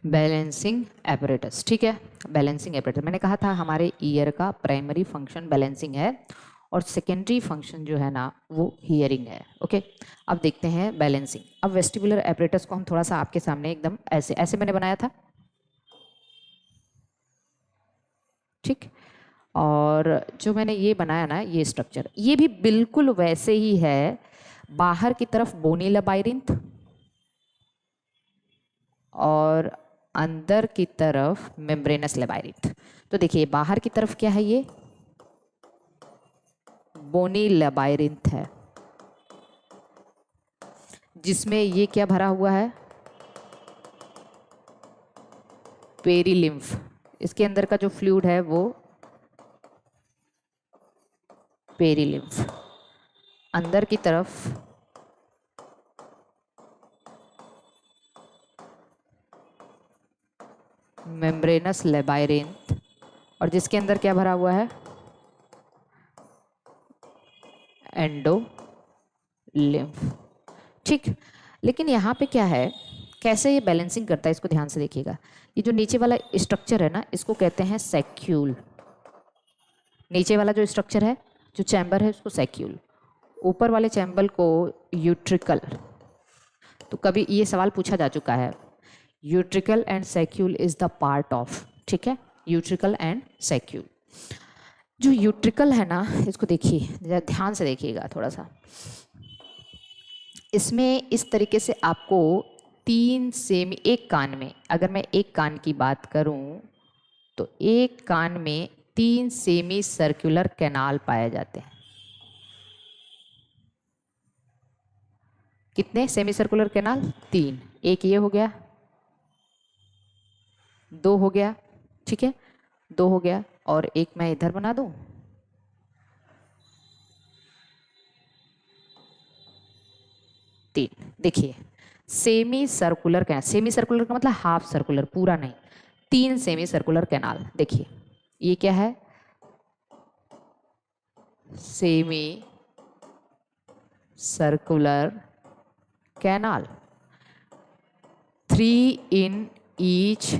Balancing apparatus. ठीक है, बैलेंसिंग एपरेटस, मैंने कहा था हमारे ईयर का प्राइमरी फंक्शन बैलेंसिंग है, और सेकेंडरी फंक्शन जो है ना वो हियरिंग है। ओके, अब देखते हैं बैलेंसिंग। अब वेस्टिबुलर एपरेटस को हम थोड़ा सा आपके सामने एकदम ऐसे ऐसे मैंने बनाया था। ठीक, और जो मैंने ये बनाया ना, ये स्ट्रक्चर, ये भी बिल्कुल वैसे ही है। बाहर की तरफ बोनी लबाइरिंथ, और अंदर की तरफ मेम्ब्रेनस लेबाइरिथ। तो देखिए बाहर की तरफ क्या है, ये बोनी लेबाइरिथ है, जिसमें ये क्या भरा हुआ है, पेरीलिम्फ। इसके अंदर का जो फ्लूइड है वो पेरीलिम्फ। अंदर की तरफ मेम्ब्रेनस लेबाइरिथ, और जिसके अंदर क्या भरा हुआ है, एंडो लिम्फ। ठीक, लेकिन यहाँ पे क्या है, कैसे ये बैलेंसिंग करता है, इसको ध्यान से देखिएगा। ये जो नीचे वाला स्ट्रक्चर है ना, इसको कहते हैं सैक्यूल। नीचे वाला जो स्ट्रक्चर है, जो चैम्बर है, उसको सैक्यूल। ऊपर वाले चैम्बर को यूट्रिकल। तो कभी ये सवाल पूछा जा चुका है, utricle and saccule is the part of. ठीक है, यूट्रिकल एंड सैक्यूल। जो यूट्रिकल है ना, इसको देखिए, ध्यान से देखिएगा थोड़ा सा। इसमें इस तरीके से आपको तीन सेमी, एक कान में, अगर मैं एक कान की बात करूं तो एक कान में 3 सेमी सर्कुलर कैनाल पाए जाते हैं। कितने सेमी सर्कुलर कैनाल? 3। एक ये हो गया, 2 हो गया, ठीक है, 2 हो गया, और एक मैं इधर बना दूं, 3। देखिए semi circular canal, semi circular का मतलब हाफ सर्कुलर, पूरा नहीं, 3 सेमी सर्कुलर कैनाल। देखिए ये क्या है, semi circular canal, 3 in each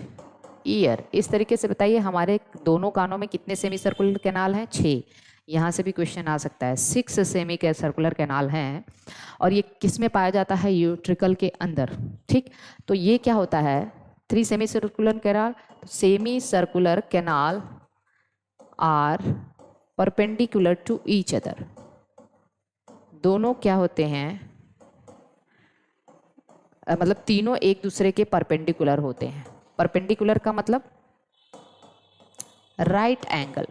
year. इस तरीके से बताइए हमारे दोनों कानों में कितने सेमी सर्कुलर कैनाल हैं? 6। यहाँ से भी क्वेश्चन आ सकता है, 6 सेमी के सर्कुलर कैनाल हैं, और ये किस में पाया जाता है? यूट्रिकल के अंदर। ठीक, तो ये क्या होता है, 3 semicircular canal, semicircular canal are perpendicular to each other. दोनों क्या होते हैं, मतलब तीनों एक दूसरे के परपेंडिकुलर होते हैं। परपेंडिकुलर का मतलब राइट एंगल,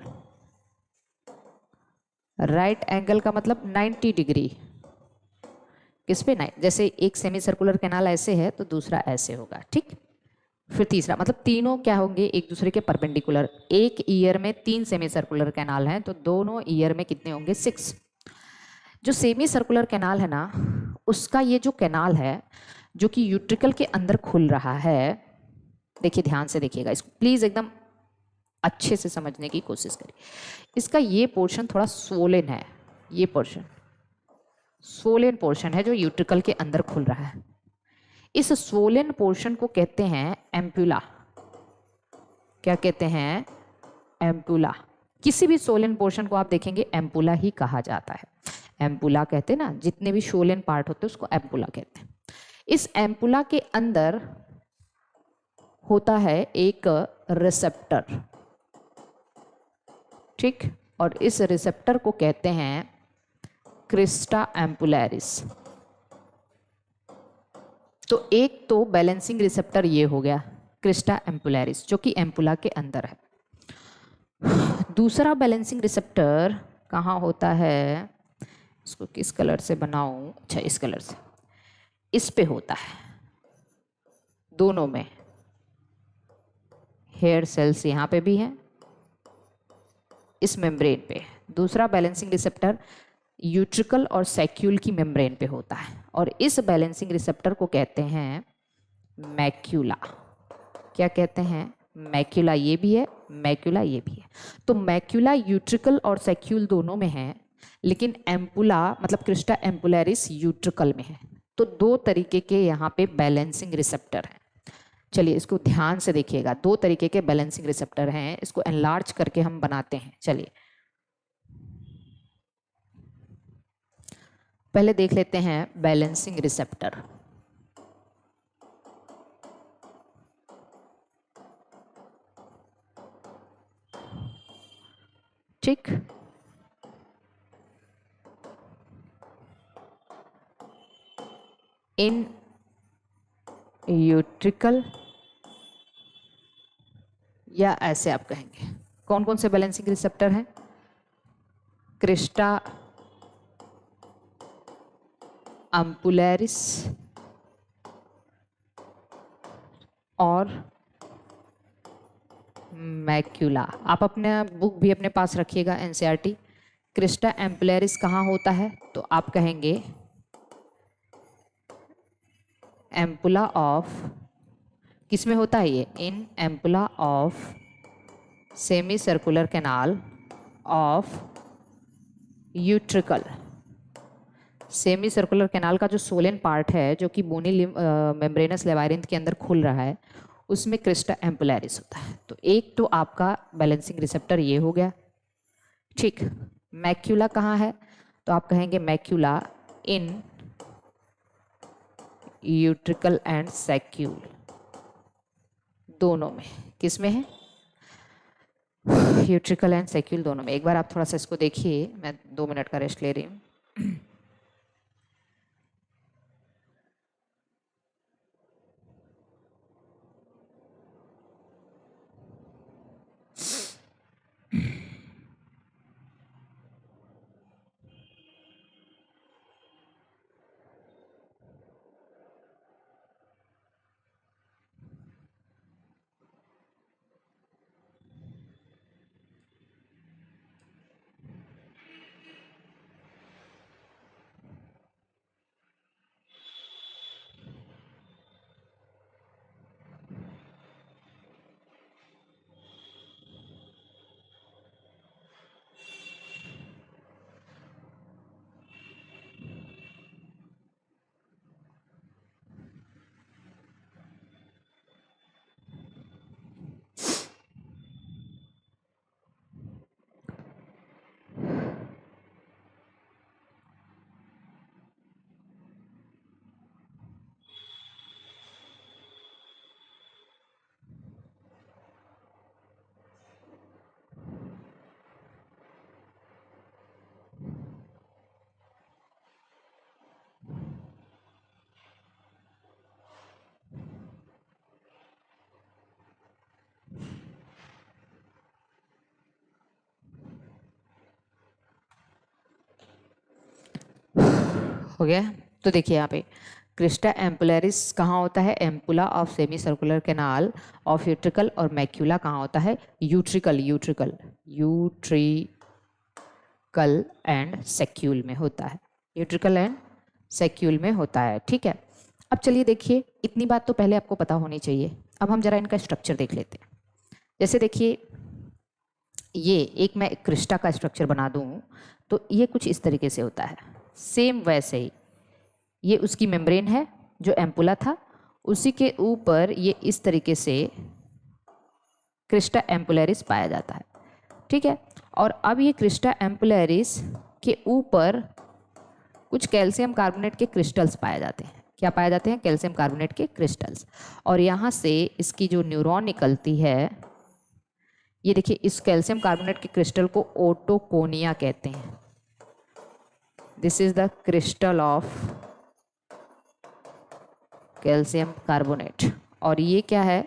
राइट एंगल का मतलब 90 डिग्री। किस पे? जैसे एक सेमी सर्कुलर कैनाल ऐसे है तो दूसरा ऐसे होगा, ठीक। फिर तीसरा मतलब तीनों क्या होंगे? एक दूसरे के परपेंडिकुलर। एक ईयर में 3 सेमी सर्कुलर कैनाल हैं तो दोनों ईयर में कितने होंगे? 6। जो सेमी सर्कुलर कैनाल है ना, उसका ये जो कैनाल है जो कि यूट्रिकल के अंदर खुल रहा है, देखिए ध्यान से देखिएगा इसको प्लीज, एकदम अच्छे से समझने की कोशिश करिए। इसका ये पोर्शन थोड़ा स्वोलन है, ये पोर्शन स्वोलन पोर्शन है जो यूट्रिकल के अंदर खुल रहा है। इस स्वोलन पोर्शन को कहते हैं एम्पुला। क्या कहते हैं? एम्पुला। किसी भी सोलन पोर्शन को आप देखेंगे एम्पुला ही कहा जाता है। एम्पुला कहते हैं ना, जितने भी शोलन पार्ट होते हैं उसको एम्पुला कहते हैं। इस एम्पुला के अंदर होता है एक रिसेप्टर, ठीक, और इस रिसेप्टर को कहते हैं क्रिस्टा एम्पुलैरिस। तो एक तो बैलेंसिंग रिसेप्टर ये हो गया क्रिस्टा एम्पुलैरिस जो कि एम्पुला के अंदर है। दूसरा बैलेंसिंग रिसेप्टर कहाँ होता है? इसको किस कलर से बनाऊं? अच्छा, इस कलर से। इस पे होता है, दोनों में। हेयर सेल्स यहाँ पे भी हैं, इस मेम्ब्रेन पे। दूसरा बैलेंसिंग रिसेप्टर यूट्रिकल और सैक्यूल की मेम्ब्रेन पे होता है और इस बैलेंसिंग रिसेप्टर को कहते हैं मैक्यूला। क्या कहते हैं? मैक्यूला ये भी है, मैक्यूला ये भी है। तो मैक्यूला यूट्रिकल और सैक्यूल दोनों में है, लेकिन एम्पुला मतलब क्रिस्टा एम्पुलैरिस यूट्रिकल में है। तो दो तरीके के यहाँ पे बैलेंसिंग रिसेप्टर हैं। चलिए इसको ध्यान से देखिएगा, दो तरीके के बैलेंसिंग रिसेप्टर हैं, इसको एनलार्ज करके हम बनाते हैं। चलिए पहले देख लेते हैं बैलेंसिंग रिसेप्टर। ठीक, इन यूट्रिकल, या ऐसे आप कहेंगे, कौन कौन से बैलेंसिंग रिसेप्टर हैं? क्रिस्टा एम्पुलैरिस और मैक्यूला। आप अपना बुक भी अपने पास रखिएगा, एनसीईआरटी। क्रिस्टा एम्पुलैरिस कहाँ होता है? तो आप कहेंगे एम्पुला ऑफ, किस में होता है ये? In ampulla of semicircular canal of utricle. Semicircular canal का जो सोलन पार्ट है जो कि बोनी मेम्ब्रेनस लेवारिंथ के अंदर खुल रहा है, उसमें क्रिस्टा एम्पुलैरिस होता है। तो एक तो आपका बैलेंसिंग रिसेप्टर ये हो गया, ठीक। मैक्यूला कहाँ है? तो आप कहेंगे मैक्यूला इन यूट्रिकल एंड सैक्यूल, दोनों में। किस में है? यूट्रिकल एंड सैक्यूल दोनों में। एक बार आप थोड़ा सा इसको देखिए, मैं 2 मिनट का रेस्ट ले रही हूँ। हो गया। तो देखिए यहाँ पे क्रिस्टा एम्पुलरिस कहाँ होता है, ampulla of semicircular canal of utricle, और मैक्यूला कहाँ होता है, यूट्रिकल एंड सेक्यूल में होता है, यूट्रिकल एंड सेक्यूल में होता है। ठीक है, अब चलिए देखिए, इतनी बात तो पहले आपको पता होनी चाहिए। अब हम जरा इनका स्ट्रक्चर देख लेते हैं। जैसे देखिए, ये एक मैं क्रिस्टा का स्ट्रक्चर बना दूँ तो ये कुछ इस तरीके से होता है। सेम वैसे ही ये उसकी मेम्ब्रेन है जो एम्पुला था, उसी के ऊपर ये इस तरीके से क्रिस्टा एम्पुलरिस पाया जाता है। ठीक है, और अब ये क्रिस्टा एम्पुलरिस के ऊपर कुछ कैल्शियम कार्बोनेट के क्रिस्टल्स पाए जाते हैं। क्या पाए जाते हैं, कैल्शियम कार्बोनेट के क्रिस्टल्स। और यहाँ से इसकी जो न्यूरॉन निकलती है, ये देखिए, इस कैल्शियम कार्बोनेट के क्रिस्टल को ओटोकोनिया कहते हैं। This is the crystal of calcium carbonate, और ये क्या है,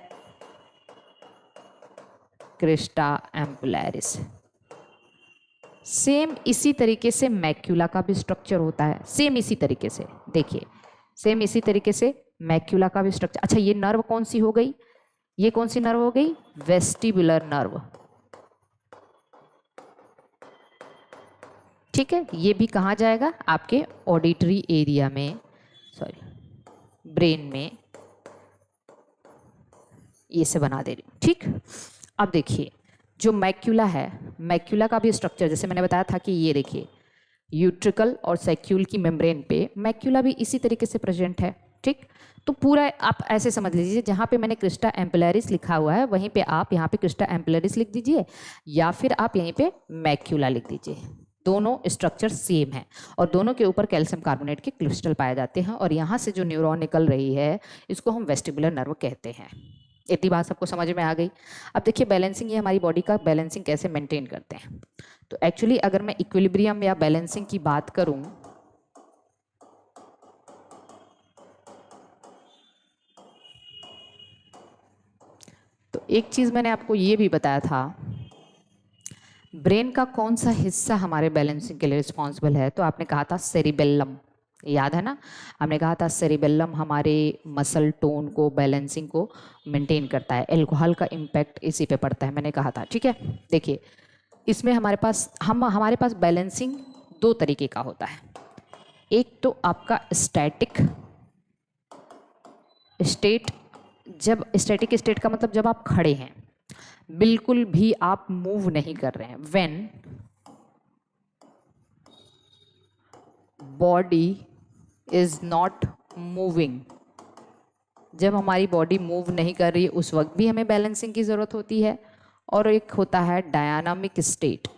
क्रिस्टा एम्पुलरिस। सेम इसी तरीके से मैक्यूला का भी स्ट्रक्चर होता है, सेम इसी तरीके से। देखिए, सेम इसी तरीके से मैक्यूला का भी स्ट्रक्चर। अच्छा, ये नर्व कौन सी हो गई, ये कौन सी नर्व हो गई, वेस्टिबुलर नर्व। ठीक है, ये भी कहाँ जाएगा, आपके ऑडिटरी एरिया में, सॉरी ब्रेन में। ये से बना दे रही हूँ। ठीक, अब देखिए, जो मैक्यूला है, मैक्यूला का भी स्ट्रक्चर जैसे मैंने बताया था कि ये देखिए, यूट्रिकल और सेक्यूल की मेम्ब्रेन पे मैक्यूला भी इसी तरीके से प्रेजेंट है। ठीक, तो पूरा आप ऐसे समझ लीजिए, जहाँ पे मैंने क्रिस्टा एम्पुलरिस लिखा हुआ है वहीं पे आप यहाँ पे क्रिस्टा एम्पुलरिस लिख दीजिए, या फिर आप यहीं पे मैक्यूला लिख दीजिए। दोनों स्ट्रक्चर सेम है और दोनों के ऊपर कैल्शियम कार्बोनेट के क्रिस्टल पाए जाते हैं, और यहाँ से जो न्यूरॉन निकल रही है इसको हम वेस्टिबुलर नर्व कहते हैं। इतनी बात सबको समझ में आ गई। अब देखिए, बैलेंसिंग, ये हमारी बॉडी का बैलेंसिंग कैसे मेंटेन करते हैं। तो एक्चुअली अगर मैं इक्विलिब्रियम या बैलेंसिंग की बात करूं, तो एक चीज मैंने आपको ये भी बताया था, ब्रेन का कौन सा हिस्सा हमारे बैलेंसिंग के लिए रिस्पॉन्सिबल है, तो आपने कहा था सेरिबेलम, याद है ना, हमने कहा था सेरिबेलम हमारे मसल टोन को, बैलेंसिंग को मेंटेन करता है। अल्कोहल का इम्पैक्ट इसी पे पड़ता है, मैंने कहा था। ठीक है, देखिए, इसमें हमारे पास बैलेंसिंग दो तरीके का होता है। एक तो आपका स्टैटिक स्टेट, जब स्टैटिक स्टेट का मतलब जब आप खड़े हैं, बिल्कुल भी आप मूव नहीं कर रहे हैं, when body is not moving, जब हमारी बॉडी मूव नहीं कर रही उस वक्त भी हमें बैलेंसिंग की ज़रूरत होती है। और एक होता है डायनामिक स्टेट।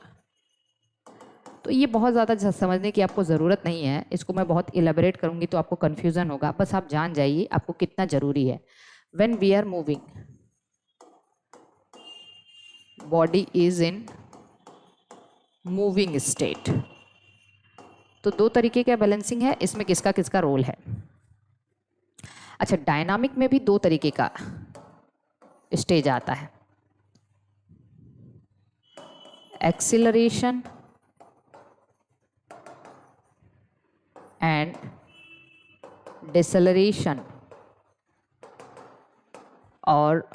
तो ये बहुत ज़्यादा समझने की आपको ज़रूरत नहीं है, इसको मैं बहुत इलेबरेट करूँगी तो आपको कन्फ्यूज़न होगा, बस आप जान जाइए आपको कितना ज़रूरी है। When we are moving, body is in moving state. तो दो तरीके का बैलेंसिंग है, इसमें किसका किसका रोल है। अच्छा, डायनामिक में भी दो तरीके का स्टेज आता है, एक्सीलरेशन एंड डिसेलरेशन, और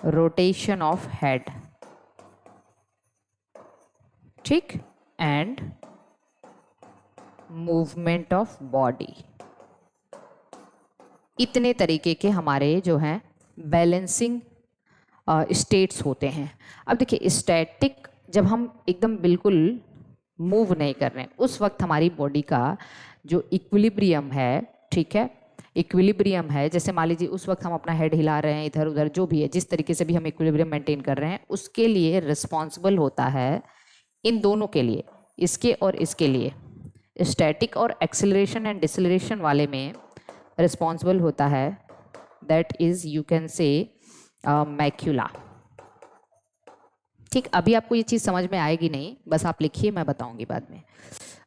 रोटेशन ऑफ हेड। ठीक, एंड मूवमेंट ऑफ बॉडी। इतने तरीके के हमारे जो हैं बैलेंसिंग स्टेट्स होते हैं। अब देखिए, स्टैटिक, जब हम एकदम बिल्कुल मूव नहीं कर रहे हैं उस वक्त हमारी बॉडी का जो इक्विलिब्रियम है, ठीक है, इक्विलिब्रियम है, जैसे मान लीजिए उस वक्त हम अपना हेड हिला रहे हैं इधर उधर, जो भी है, जिस तरीके से भी हम इक्विलिब्रियम मेंटेन कर रहे हैं, उसके लिए रिस्पॉन्सिबल होता है, इन दोनों के लिए, इसके और इसके लिए, स्टैटिक और एक्सेलरेशन एंड डिसेलरेशन वाले में रिस्पॉन्सिबल होता है, दैट इज यू कैन से मैक्यूला। ठीक, अभी आपको ये चीज़ समझ में आएगी नहीं, बस आप लिखिए, मैं बताऊंगी बाद में।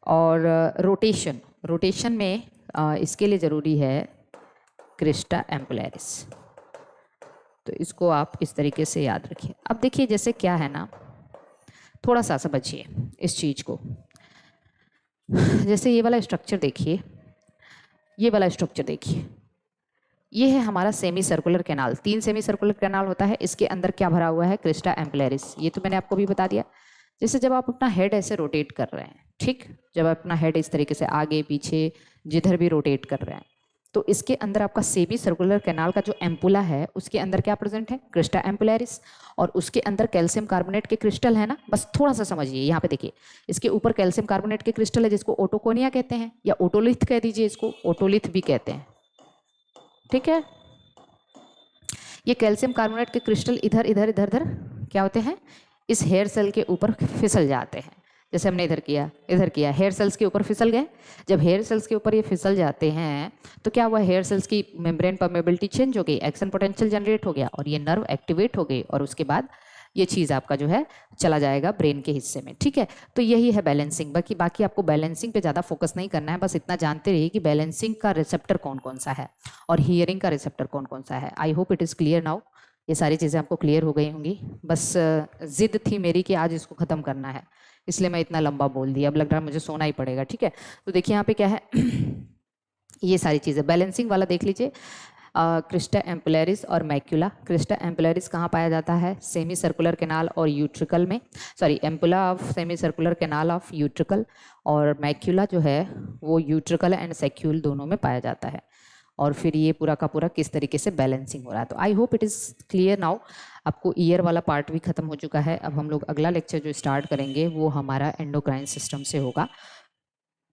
और रोटेशन में इसके लिए ज़रूरी है क्रिस्टा एम्पुलरिस, तो इसको आप इस तरीके से याद रखिए। अब देखिए, जैसे क्या है ना, थोड़ा सा समझिए इस चीज़ को। जैसे ये वाला स्ट्रक्चर देखिए, ये वाला स्ट्रक्चर देखिए, ये है हमारा semi circular canal. 3 semicircular canal होता है, इसके अंदर क्या भरा हुआ है, क्रिस्टा एम्पलेरिस। ये तो मैंने आपको भी बता दिया। जैसे जब आप अपना हेड ऐसे रोटेट कर रहे हैं, ठीक, जब आप अपना हेड इस तरीके से आगे पीछे जिधर भी रोटेट कर रहे हैं, तो इसके अंदर आपका सेमी सर्कुलर कैनाल का जो एम्पुला है उसके अंदर क्या प्रेजेंट है, क्रिस्टा एम्पुलेरिस, और उसके अंदर कैल्शियम कार्बोनेट के क्रिस्टल है ना। बस थोड़ा सा समझिए, यहाँ पे देखिए, इसके ऊपर कैल्शियम कार्बोनेट के क्रिस्टल है जिसको ओटोकोनिया कहते हैं, या ओटोलिथ कह दीजिए, इसको ओटोलिथ भी कहते हैं, ठीक है। ये कैल्शियम कार्बोनेट के क्रिस्टल इधर इधर इधर इधर क्या होते हैं, इस हेयर सेल के ऊपर फिसल जाते हैं। जैसे हमने इधर किया, हेयर सेल्स के ऊपर फिसल गए। जब हेयर सेल्स के ऊपर ये फिसल जाते हैं तो क्या हुआ, हेयर सेल्स की मेम्ब्रेन परमेबिलिटी चेंज हो गई, एक्शन पोटेंशियल जनरेट हो गया, और ये नर्व एक्टिवेट हो गई, और उसके बाद ये चीज़ आपका जो है चला जाएगा ब्रेन के हिस्से में, ठीक है। तो यही है बैलेंसिंग। बाकी आपको बैलेंसिंग पे ज़्यादा फोकस नहीं करना है, बस इतना जानते रहिए कि बैलेंसिंग का रिसेप्टर कौन कौन सा है और हियरिंग का रिसेप्टर कौन कौन सा है। I hope it is clear now. ये सारी चीज़ें आपको क्लियर हो गई होंगी। बस जिद थी मेरी कि आज इसको ख़त्म करना है, इसलिए मैं इतना लंबा बोल दिया। अब लग रहा है मुझे सोना ही पड़ेगा, ठीक है। तो देखिए यहाँ पे क्या है ये सारी चीज़ें बैलेंसिंग वाला देख लीजिए। क्रिस्टा एम्पुलेरिस और मैक्यूला। क्रिस्टा एम्पुलेरिस कहाँ पाया जाता है, सेमी सर्कुलर कैनाल और यूट्रिकल में, sorry ampulla of semicircular canal of utricle, और मैक्यूला जो है वो यूट्रिकल एंड सेक्यूल दोनों में पाया जाता है। और फिर ये पूरा का पूरा किस तरीके से बैलेंसिंग हो रहा है। तो I hope it is clear now. आपको ईयर वाला पार्ट भी खत्म हो चुका है। अब हम लोग अगला लेक्चर जो स्टार्ट करेंगे वो हमारा एंडोक्राइन सिस्टम से होगा,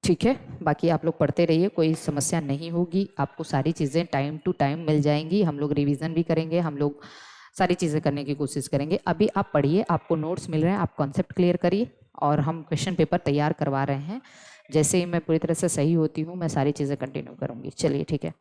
ठीक है। बाकी आप लोग पढ़ते रहिए, कोई समस्या नहीं होगी, आपको सारी चीज़ें टाइम टू टाइम मिल जाएंगी। हम लोग रिवीजन भी करेंगे, हम लोग सारी चीज़ें करने की कोशिश करेंगे। अभी आप पढ़िए, आपको नोट्स मिल रहे हैं, आप कॉन्सेप्ट क्लियर करिए, और हम क्वेश्चन पेपर तैयार करवा रहे हैं। जैसे ही मैं पूरी तरह से सही होती हूँ मैं सारी चीज़ें कंटिन्यू करूँगी। चलिए ठीक है।